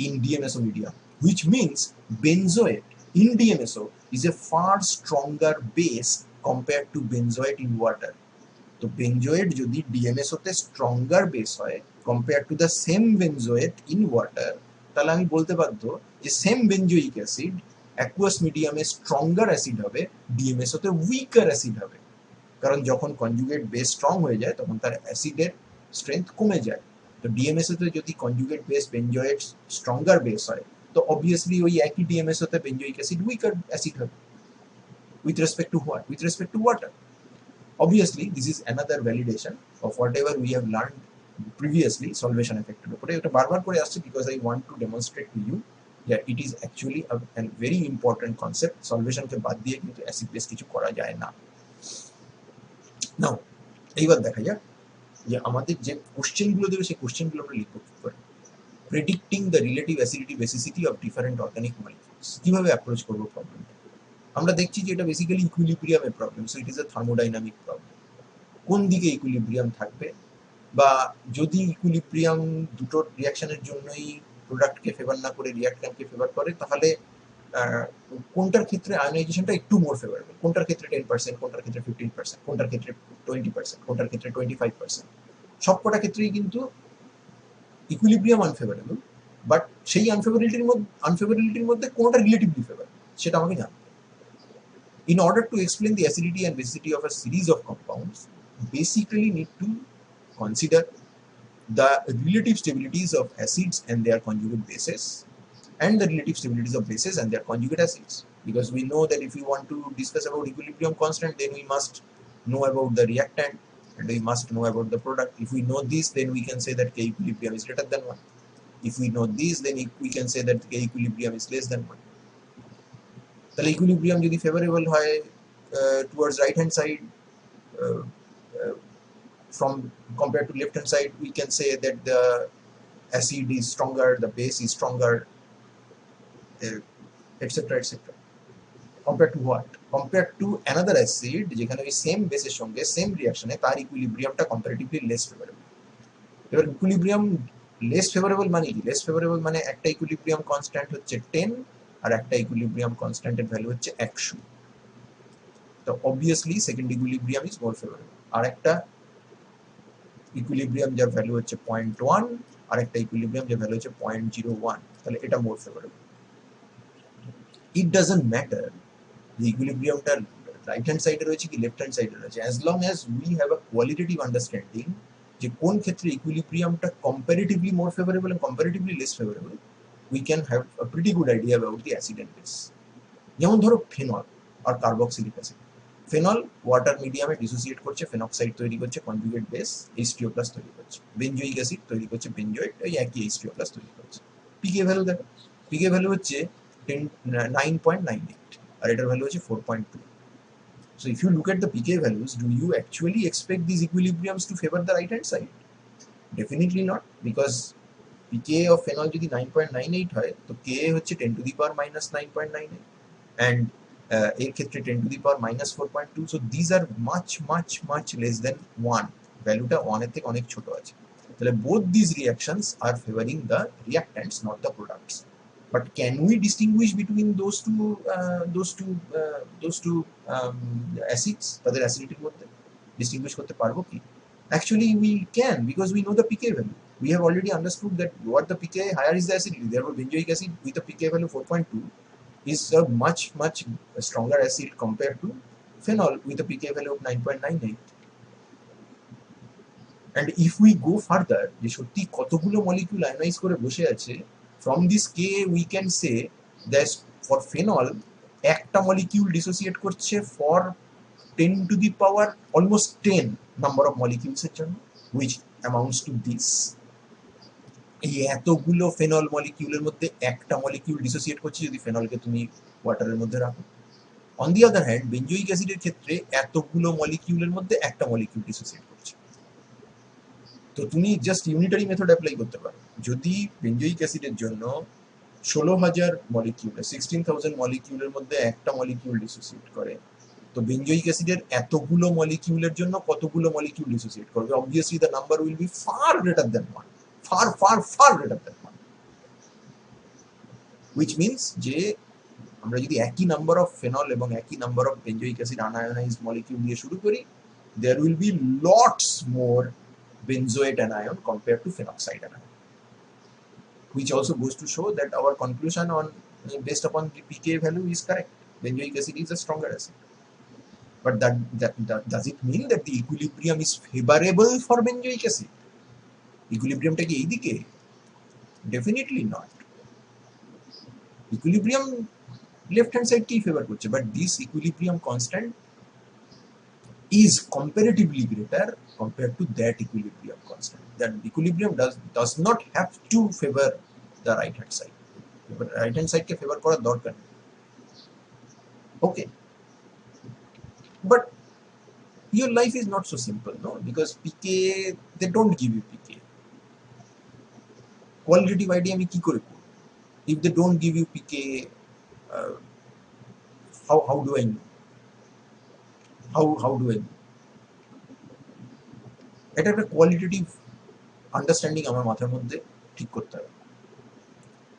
in DMSO medium, which means benzoate in DMSO is a far stronger base compared to benzoate in water. তো বেনজোয়েট যদি ডিএমএসও তে স্ট্রঙ্গার বেস হয় compare to the same benzoate in water, তাহলে আমি বলতে বাধ্য যে সেম বেনজোইক অ্যাসিড অ্যাকুয়াস মিডিয়ামে স্ট্রঙ্গার অ্যাসিড হবে, ডিএমএসও তে উইকার অ্যাসিড হবে। কারণ যখন কনজুগেট বেস স্ট্রং হয়ে যায় তখন তার অ্যাসিডের স্ট্রেংথ কমে যায়। তো ডিএমএসও তে যদি conjugate base benzoate stronger base হয় তো অবভিয়াসলি ওই একই ডিএমএসও তে বেনজোইক অ্যাসিড উইকার অ্যাসিড হবে। With respect two what? With respect two water. Obviously, this is another validation of whatever we have learned previously solvation effect এর উপরে। এটা বারবার করে আসছে because I want to demonstrate to you that it is actually a very important concept. Solvation কে বাদ দিয়ে কিন্তু অ্যাসিড বেস কিছু করা যায় না। নাও এইবার দেখা যাক যে আমাদের যে কোশ্চেনগুলো দেবে সেই কোশ্চেনগুলো আমরা লিখবো কি করে। Predicting the relative acidity basicity of different organic molecules, কিভাবে অ্যাপ্রোচ করবো প্রবলেমটা। আমরা দেখছি যে এটা বেসিক্যালি ইকুইলিব্রিয়ামের problem, so it is a thermodynamic problem. কোন দিকে ইকুইলিব্রিয়াম থাকবে, বা যদি ইকুইলিব্রিয়াম দুটো রিয়াকশনের জন্যই প্রোডাক্টকে ফেভার না করে রিয়াক্ট্যান্টকে ফেভার করে, তাহলে কোনটার ক্ষেত্রে আয়োনাইজেশনটা একটু মোর ফেভারেবল, কোনটার ক্ষেত্রে 10%, কোনটার ক্ষেত্রে 15%, কোনটার ক্ষেত্রে 20%, কোনটার ক্ষেত্রে 25%। সবকটা ক্ষেত্রেই কিন্তু ইকুইলিব্রিয়াম আনফেভারেবল, বাট সেই আনফেভারিলিটির মধ্যে কোনটা রিলেটিভলি ফেভার সেটা আমাকে জানতে। In order to explain the acidity and basicity of a series of compounds, basically need to consider the relative stabilities of acids and their conjugate bases, and the relative stabilities of bases and their conjugate acids. Because we know that if we want to discuss about equilibrium constant, then we must know about the reactant and we must know about the product. If we know this, then we can say that K equilibrium is greater than 1. If we know this, then we can say that K equilibrium is less than 1. তাহলে ইকুইলিব্রিয়াম যদি ফেভারেবল হয় towards right hand side from compared to left hand side, we can say that the acid is stronger, the base is stronger, etc etc. Compared to what? Compared to another acid যেখানে ওই সেম বেসের সঙ্গে সেম রিঅ্যাকশনে তার ইকুইলিব্রিয়ামটা কম্পারেটিভলি লেস ফেভারেবল। এবার ইকুইলিব্রিয়াম লেস ফেভারেবল মানে কি? লেস ফেভারেবল মানে একটা ইকুইলিব্রিয়াম কনস্ট্যান্ট হচ্ছে 10 আর একটা ইকুইলিব্রিয়াম কনস্ট্যান্টের ভ্যালু হচ্ছে 100। তো obviously second equilibrium is more favourable. আর একটা ইকুইলিব্রিয়াম যার ভ্যালু হচ্ছে 0.1 আর একটা ইকুইলিব্রিয়াম যার ভ্যালু হচ্ছে 0.01, তাহলে এটা মোর ফেভারেবল। ইট ডাজন্ট ম্যাটার যে ইকুইলিব্রিয়ামটা রাইট হ্যান্ড সাইডে রয়েছে কি লেফট হ্যান্ড সাইডে রয়েছে, as long as we have a qualitative understanding যে কোন ক্ষেত্রে ইকুইলিব্রিয়ামটা comparatively more favourable and comparatively less favourable, we can have a pretty good idea about the acid and base. যেমন ধরো ফেনল আর কার্বক্সিলিক অ্যাসিড। ফেনল ওয়াটার মিডিয়ামে ডিসোসিয়েট করছে, ফেনক্সাইড তৈরি করছে, কনজুগেট বেস H2O+ তৈরি করছে, বেনজোইক অ্যাসিড তৈরি করছে বেনজোয়েট, এই একই H2O+ তৈরি করছে। পিকে ভ্যালু দেখো, পিকে ভ্যালু হচ্ছে 9.98 আর এটার ভ্যালু হচ্ছে 4.2. So if you look at the pK values, do you actually expect these equilibriums to favor the right hand side? Definitely not, because pK of phenol যদি 9.98 হয় তো Ka হচ্ছে 10 to the power minus 9.98 and এর ক্ষেত্রে 10 to the power minus 4.2. so these are much less than 1. ভ্যালুটা 1 এর থেকে অনেক ছোট আছে। তাহলে both these reactions are favoring the reactants, not the products. But can we distinguish between those two acids? তাদের অ্যাসিডিটির মধ্যে distinguish করতে পারবো কি? Actually we can, because we know the pK value. We have already understood that what the pK higher is the acidity. Therefore benzoic acid with a pK value 4.2 is a much stronger acid compared to phenol with a pK value of 9.98. And if we go further, যে সত্যি কতগুলো মলিকিউল আয়োনাইজ করে বসে আছে, from this K we can say that for phenol একটা মলিকিউল ডিসোসিয়েট করছে for 10 to the power almost 10 number of molecules এর জন্য, which amounts to this. এই এতগুলো ফেনল মলিকিউলের মধ্যে একটা মলিকিউল ডিসোসিয়েট করছে যদি ফেনলকে তুমি ওয়াটারের মধ্যে রাখো। On the other hand benzoic অ্যাসিডের ক্ষেত্রে এতগুলো মলিকিউলের মধ্যে একটা মলিকিউল ডিসোসিয়েট করছে। তো তুমি জাস্ট ইউনিটারি মেথড অ্যাপ্লাই করতে পারো। যদি বেনজোইক অ্যাসিডের জন্য 16,000 মলিকিউল 16,000 মলিকিউলের মধ্যে একটা মলিকিউল ডিসোসিয়েট করে, তো বেনজোইক অ্যাসিডের এতগুলো মলিকিউলের জন্য কতগুলো মলিকিউল ডিসোসিয়েট করবে? Obviously the number will be far greater than 1, far far far greater than 1, which means যে আমরা যদি একই নাম্বার অফ ফেনল এবং একই number of benzoic acid unionised molecule দিয়ে শুরু করি, there will be lots more benzoate anion compared to phenoxide anion, which also goes to show that our conclusion on based upon the pKa value is correct. Benzoic acid is a stronger acid. But that does it mean that the equilibrium is favorable for benzoic acid? Equilibrium ta ki ei dike? Definitely not. Equilibrium left hand side ki favor korche, but this equilibrium constant is comparatively greater compared to that equilibrium constant. That equilibrium does not have to favor the right hand side. Right hand side ke favor kora dorkar nei. Okay. But your life is not so simple, no? Because pKa, they don't give you pKa. Qualitative idea আমি কি করে করব? If they don't give you pKa, how do I know? How do I know? এটা একটা কোয়ালিটেটিভ আন্ডারস্ট্যান্ডিং আমার মাথার মধ্যে ঠিক করতে হবে।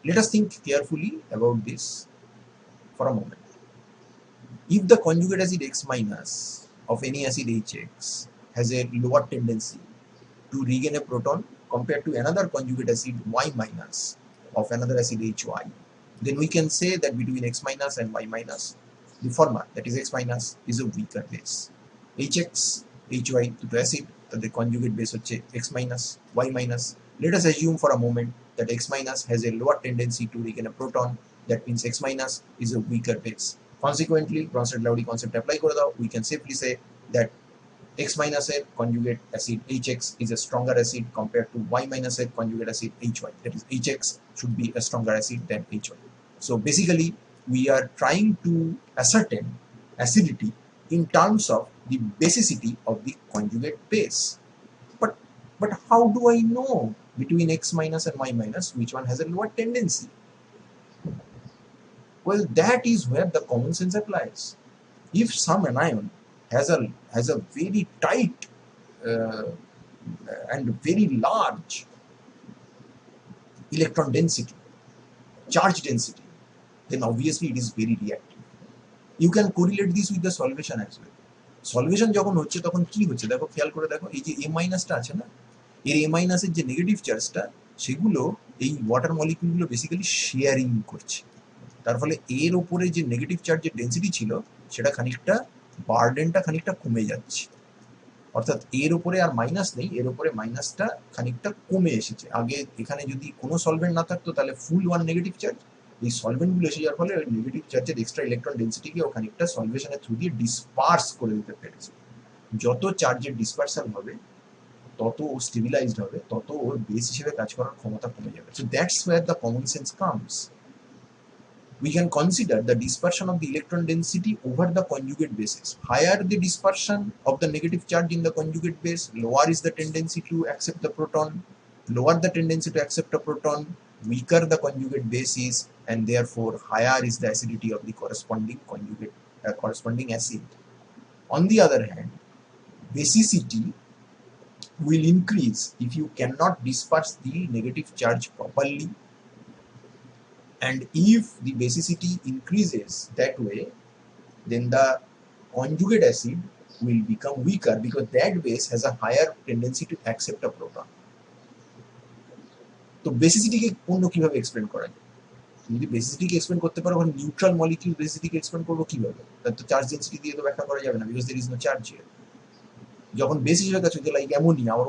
Let us think carefully about this for a moment. If the conjugate acid X minus of any acid HX has a lower tendency to regain a proton compared to another conjugate acid Y minus of another acid HY, then we can say that between X minus and Y minus, the former, that is X minus, is a weaker base. HX, HY to acid, the conjugate base হচ্ছে X minus, Y minus. Let us assume for a moment that X minus has a lower tendency to regain a proton. That means X minus is a weaker base. Consequently, Bronsted-Lowry concept apply করে দাও, we can safely say that X minus এর conjugate acid HX is a stronger acid compared to Y minus এর conjugate acid HY. That is, HX should be a stronger acid than HY. So basically, we are trying to ascertain acidity in terms of the basicity of the conjugate base. But how do I know between X minus and Y minus which one has a lower tendency? Well, that is where the common sense applies. If some anion has a very tight and very large electron density, charge density, then obviously it is very reactive. You can correlate this with the solvation as well. Solvation যখন হচ্ছে তখন কি হচ্ছে দেখো, খেয়াল করে দেখো, এই যে A মাইনাসটা আছে না, এর A মাইনাসের যে নেগেটিভ চার্জটা, সেগুলো এই ওয়াটার মলিকিউলগুলো বেসিক্যালি শেয়ারিং করছে। তার ফলে এর ওপরে যে নেগেটিভ চার্জের ডেন্সিটি ছিল সেটা খানিকটা, বার্ডেনটা খানিকটা কমে যাচ্ছে। অর্থাৎ এর উপরে আর মাইনাস নেই, এর উপরে মাইনাসটা খানিকটা কমে এসেছে। আগে এখানে যদি কোনো সলভেন্ট না থাকতো তাহলে ফুল ওয়ান নেগেটিভ চার্জ, এই সলভেন্টগুলো এসে যাওয়ার ফলে ওই নেগেটিভ চার্জের এক্সট্রা ইলেকট্রন ডেন্সিটিকে ও খানিকটা সলভেশনের থ্রু দিয়ে ডিসপার্স করে দিতে পেরেছে। যত চার্জের ডিসপার্সাল হবে তত ও স্টেবিলাইজড হবে, তত ওর বেস হিসেবে কাজ করার ক্ষমতা কমে যাবে। So that's where the common sense comes. We can consider the dispersion of the electron density over the conjugate bases. Higher the dispersion of the negative charge in the conjugate base, lower is the tendency to accept the proton. Lower the tendency to accept a proton, weaker the conjugate base is, and therefore higher is the acidity of the corresponding acid. On the other hand, basicity will increase if you cannot disperse the negative charge properly. And if the basicity increases that way, then the conjugate acid will become weaker because that base has a higher tendency to accept a proton. তো বেসিসিটিকে অন্য কিভাবে এক্সপ্লেন করা যায়? যদি বেসিসিটিকে এক্সপ্লেন করতে পারো, মানে নিউট্রাল মলিকিউল বেসিসিটিকে এক্সপ্লেন করবো কিভাবে? তার তো চার্জ ডেন্সিটি দিয়ে তো ব্যাখ্যা করা যাবে না, because there is no charge here. যখন বেস হিসেবে কাজ হচ্ছে, like ammonia or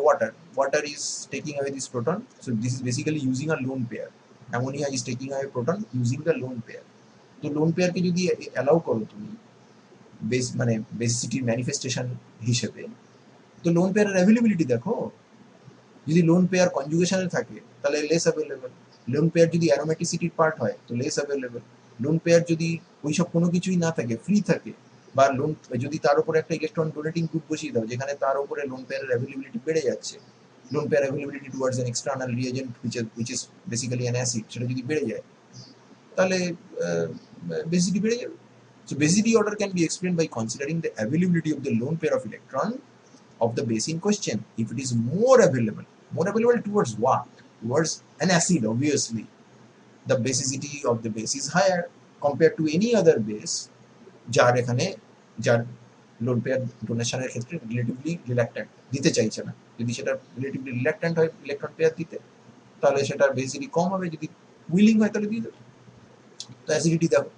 water is taking away this proton, so this is basically using a lone pair. Ammonia is taking away proton using the lone pair. তো লোন পেয়ারকে যদি অ্যালাউ করো তুমি বেস, মানে বেসিসিটির ম্যানিফেস্টেশন হিসেবে, তো লোন পেয়ারের অ্যাভেলেবিলিটি দেখো। যদি লোন পেয়ার কনজুগেশনে থাকে তাহলে লেস অ্যাভেলেবল। লোন পেয়ার যদি অ্যারোমেটিসিটির পার্ট হয় তো লেস অ্যাভেলেবল। লোন পেয়ার যদি ওইসব কোনো কিছুই না থাকে, ফ্রি থাকে, বা লোন যদি তার উপরে একটা ইলেকট্রন ডোনেটিং গ্রুপ বসিয়ে দাও যেখানে তার উপরে লোন পেয়ারের অ্যাভেলেবিলিটি বেড়ে যাচ্ছে, lone pair availability towards an external reagent which is basically an acid, সেটা যদি বেড়ে যায় তাহলে basicity বেড়ে যাবে। So basicity order can be explained by considering the availability of the lone pair of electron of the base in question. If it is more available towards what? towards an acid. Obviously, the basicity of the base is higher compared to any other base যার এখানে যার লোন পেয়ার ডোনেশনের ক্ষেত্রে রিলেটিভলি রিল্যাক্ট্যান্ট দিতে চাইছে না। যদি সেটা রিলেটিভলি রিল্যাক্ট্যান্ট হয় ইলেকট্রন পেয়ার দিতে, তাহলে সেটার বেসিটি কম হবে, যদি উইলিং হয় তাহলে দিয়ে দেবে। তো অ্যাসিডিটি দেখো,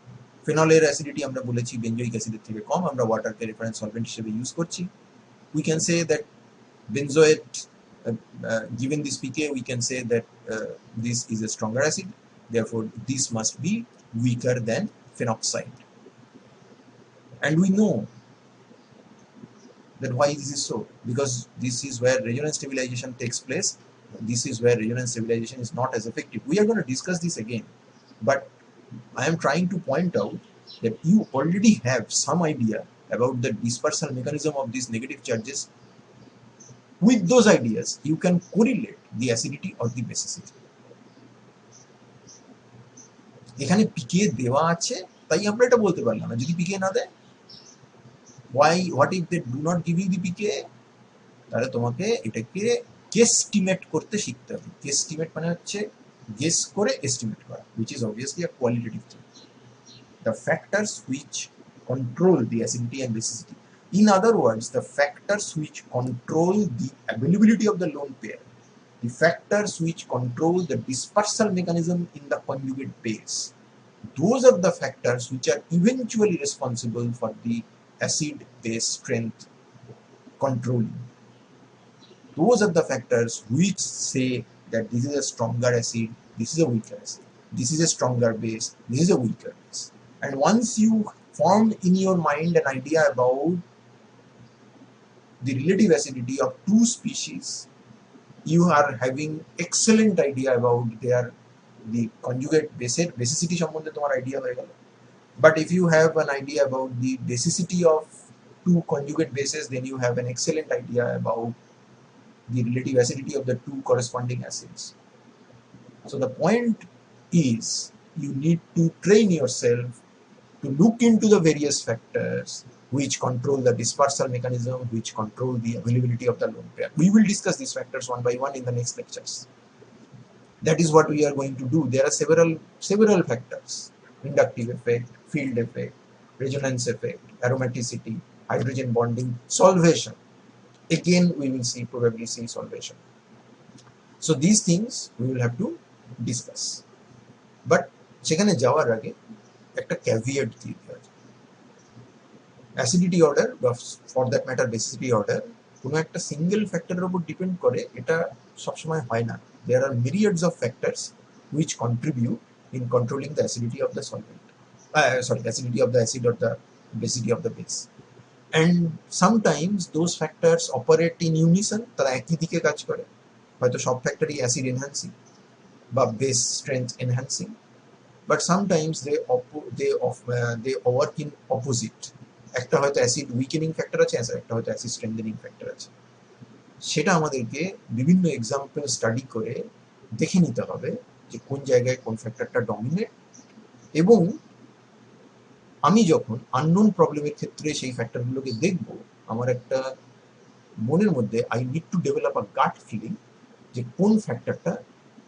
ফেনলের অ্যাসিডিটি আমরা বলেছি বেঞ্জোইক অ্যাসিডের থেকে কম, আমরা ওয়াটারকে রেফারেন্স সলভেন্ট হিসেবে ইউজ করছি। We can say that benzoate, given this pK, we can say that this is a stronger acid, therefore this must be weaker than phenoxide. And we know that why this is so, because this is where resonance stabilization takes place. This is where resonance stabilization is not as effective. We are going to discuss this again, but I am trying to point out that you already have some idea about the dispersal mechanism of these negative charges. With those ideas, you can correlate the acidity or the basicity. এখানে পিকে দেওয়া আছে, তাই আমরা এটা বলতে পারলাম না। যদি পিকে না দেয়, what if they do not give you the pK, তাহলে তোমাকে এটাকে গেস্টিমেট করতে শিখতে হবে। গেস্টিমেট মানে হচ্ছে গেস করে এস্টিমেট করা, which is obviously a qualitative thing. The factors which control the acidity and basicity. In other words, the factors which control the availability of the lone pair, the factors which control the dispersal mechanism in the conjugate base, those are the factors which are eventually responsible for the acid-base strength controlling. Those are the factors which say that this is a stronger acid, this is a weaker acid, this is a stronger base, this is a weaker base. And once you form in your mind an idea about the relative acidity of two species, you are having excellent idea about the conjugate basicity সম্বন্ধে তোমার idea হয়ে গেল। But if you have an idea about the basicity of two conjugate bases, then you have an excellent idea about the relative acidity of the two corresponding acids. So the point is, you need to train yourself to look into the various factors which control the dispersal mechanism, which control the availability of the lone pair. We will discuss these factors one by one in the next lectures. That is what we are going to do. There are several factors: inductive effect, field effect, resonance effect, aromaticity, hydrogen bonding, solvation. Again, we will probably see solvation. So these things we will have to discuss. But সেখানে যাওয়ার আগে একটা ক্যাভিয়েট দিয়ে দেওয়া যায়। অ্যাসিডিটি অর্ডার বা for that matter basicity order কোনো একটা সিঙ্গেল ফ্যাক্টরের উপর ডিপেন্ড করে, এটা সবসময় হয় না। There are myriads of factors which contribute in controlling the acidity of the solvent, acidity of the acid or the basicity of the base. And sometimes those factors operate in unison, তারা একই দিকে কাজ করে। হয়তো সব ফ্যাক্টরই অ্যাসিড এনহ্যান্সিং বা base strength enhancing, but sometimes they work in opposite. একটা হয়তো অ্যাসিড উইকেনিং ফ্যাক্টর আছে, একটা হয়তো অ্যাসিড স্ট্রেংথেনিং ফ্যাক্টর আছে। সেটা আমাদেরকে বিভিন্ন এক্সাম্পল স্টাডি করে দেখে নিতে হবে যে কোন জায়গায় কোন ফ্যাক্টরটা ডমিনেট, এবং আমি যখন আননোন প্রবলেমের ক্ষেত্রে সেই ফ্যাক্টরগুলোকে দেখব, আমার একটা মনের মধ্যে I need to develop a gut feeling যে কোন ফ্যাক্টরটা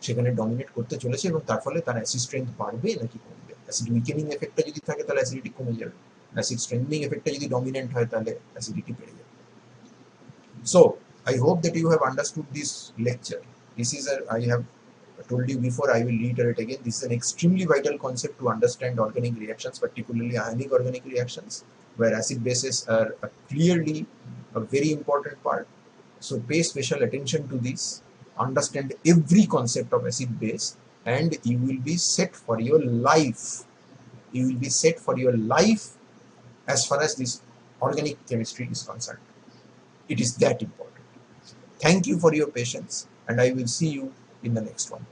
সেখানে ডমিনেট করতে চলেছে, এবং তার ফলে তার অ্যাসিড স্ট্রেংথ বাড়বে নাকি কমবে। অ্যাসিড উইকেনিং এফেক্টটা যদি থাকে তাহলে অ্যাসিডিটি কমে যাবে, অ্যাসিড স্ট্রেংথেনিং এফেক্টটা যদি ডমিনেন্ট হয় তাহলে অ্যাসিডিটি বেড়ে যাবে। So I hope that you have understood this lecture. This is I have told you before, I will reiterate again, this is an extremely vital concept to understand organic reactions, particularly ionic organic reactions, where acid bases are clearly a very important part. So pay special attention to this, understand every concept of acid base, and you will be set for your life. You will be set for your life as far as this organic chemistry is concerned. It is that important. Thank you for your patience, and I will see you in the next one.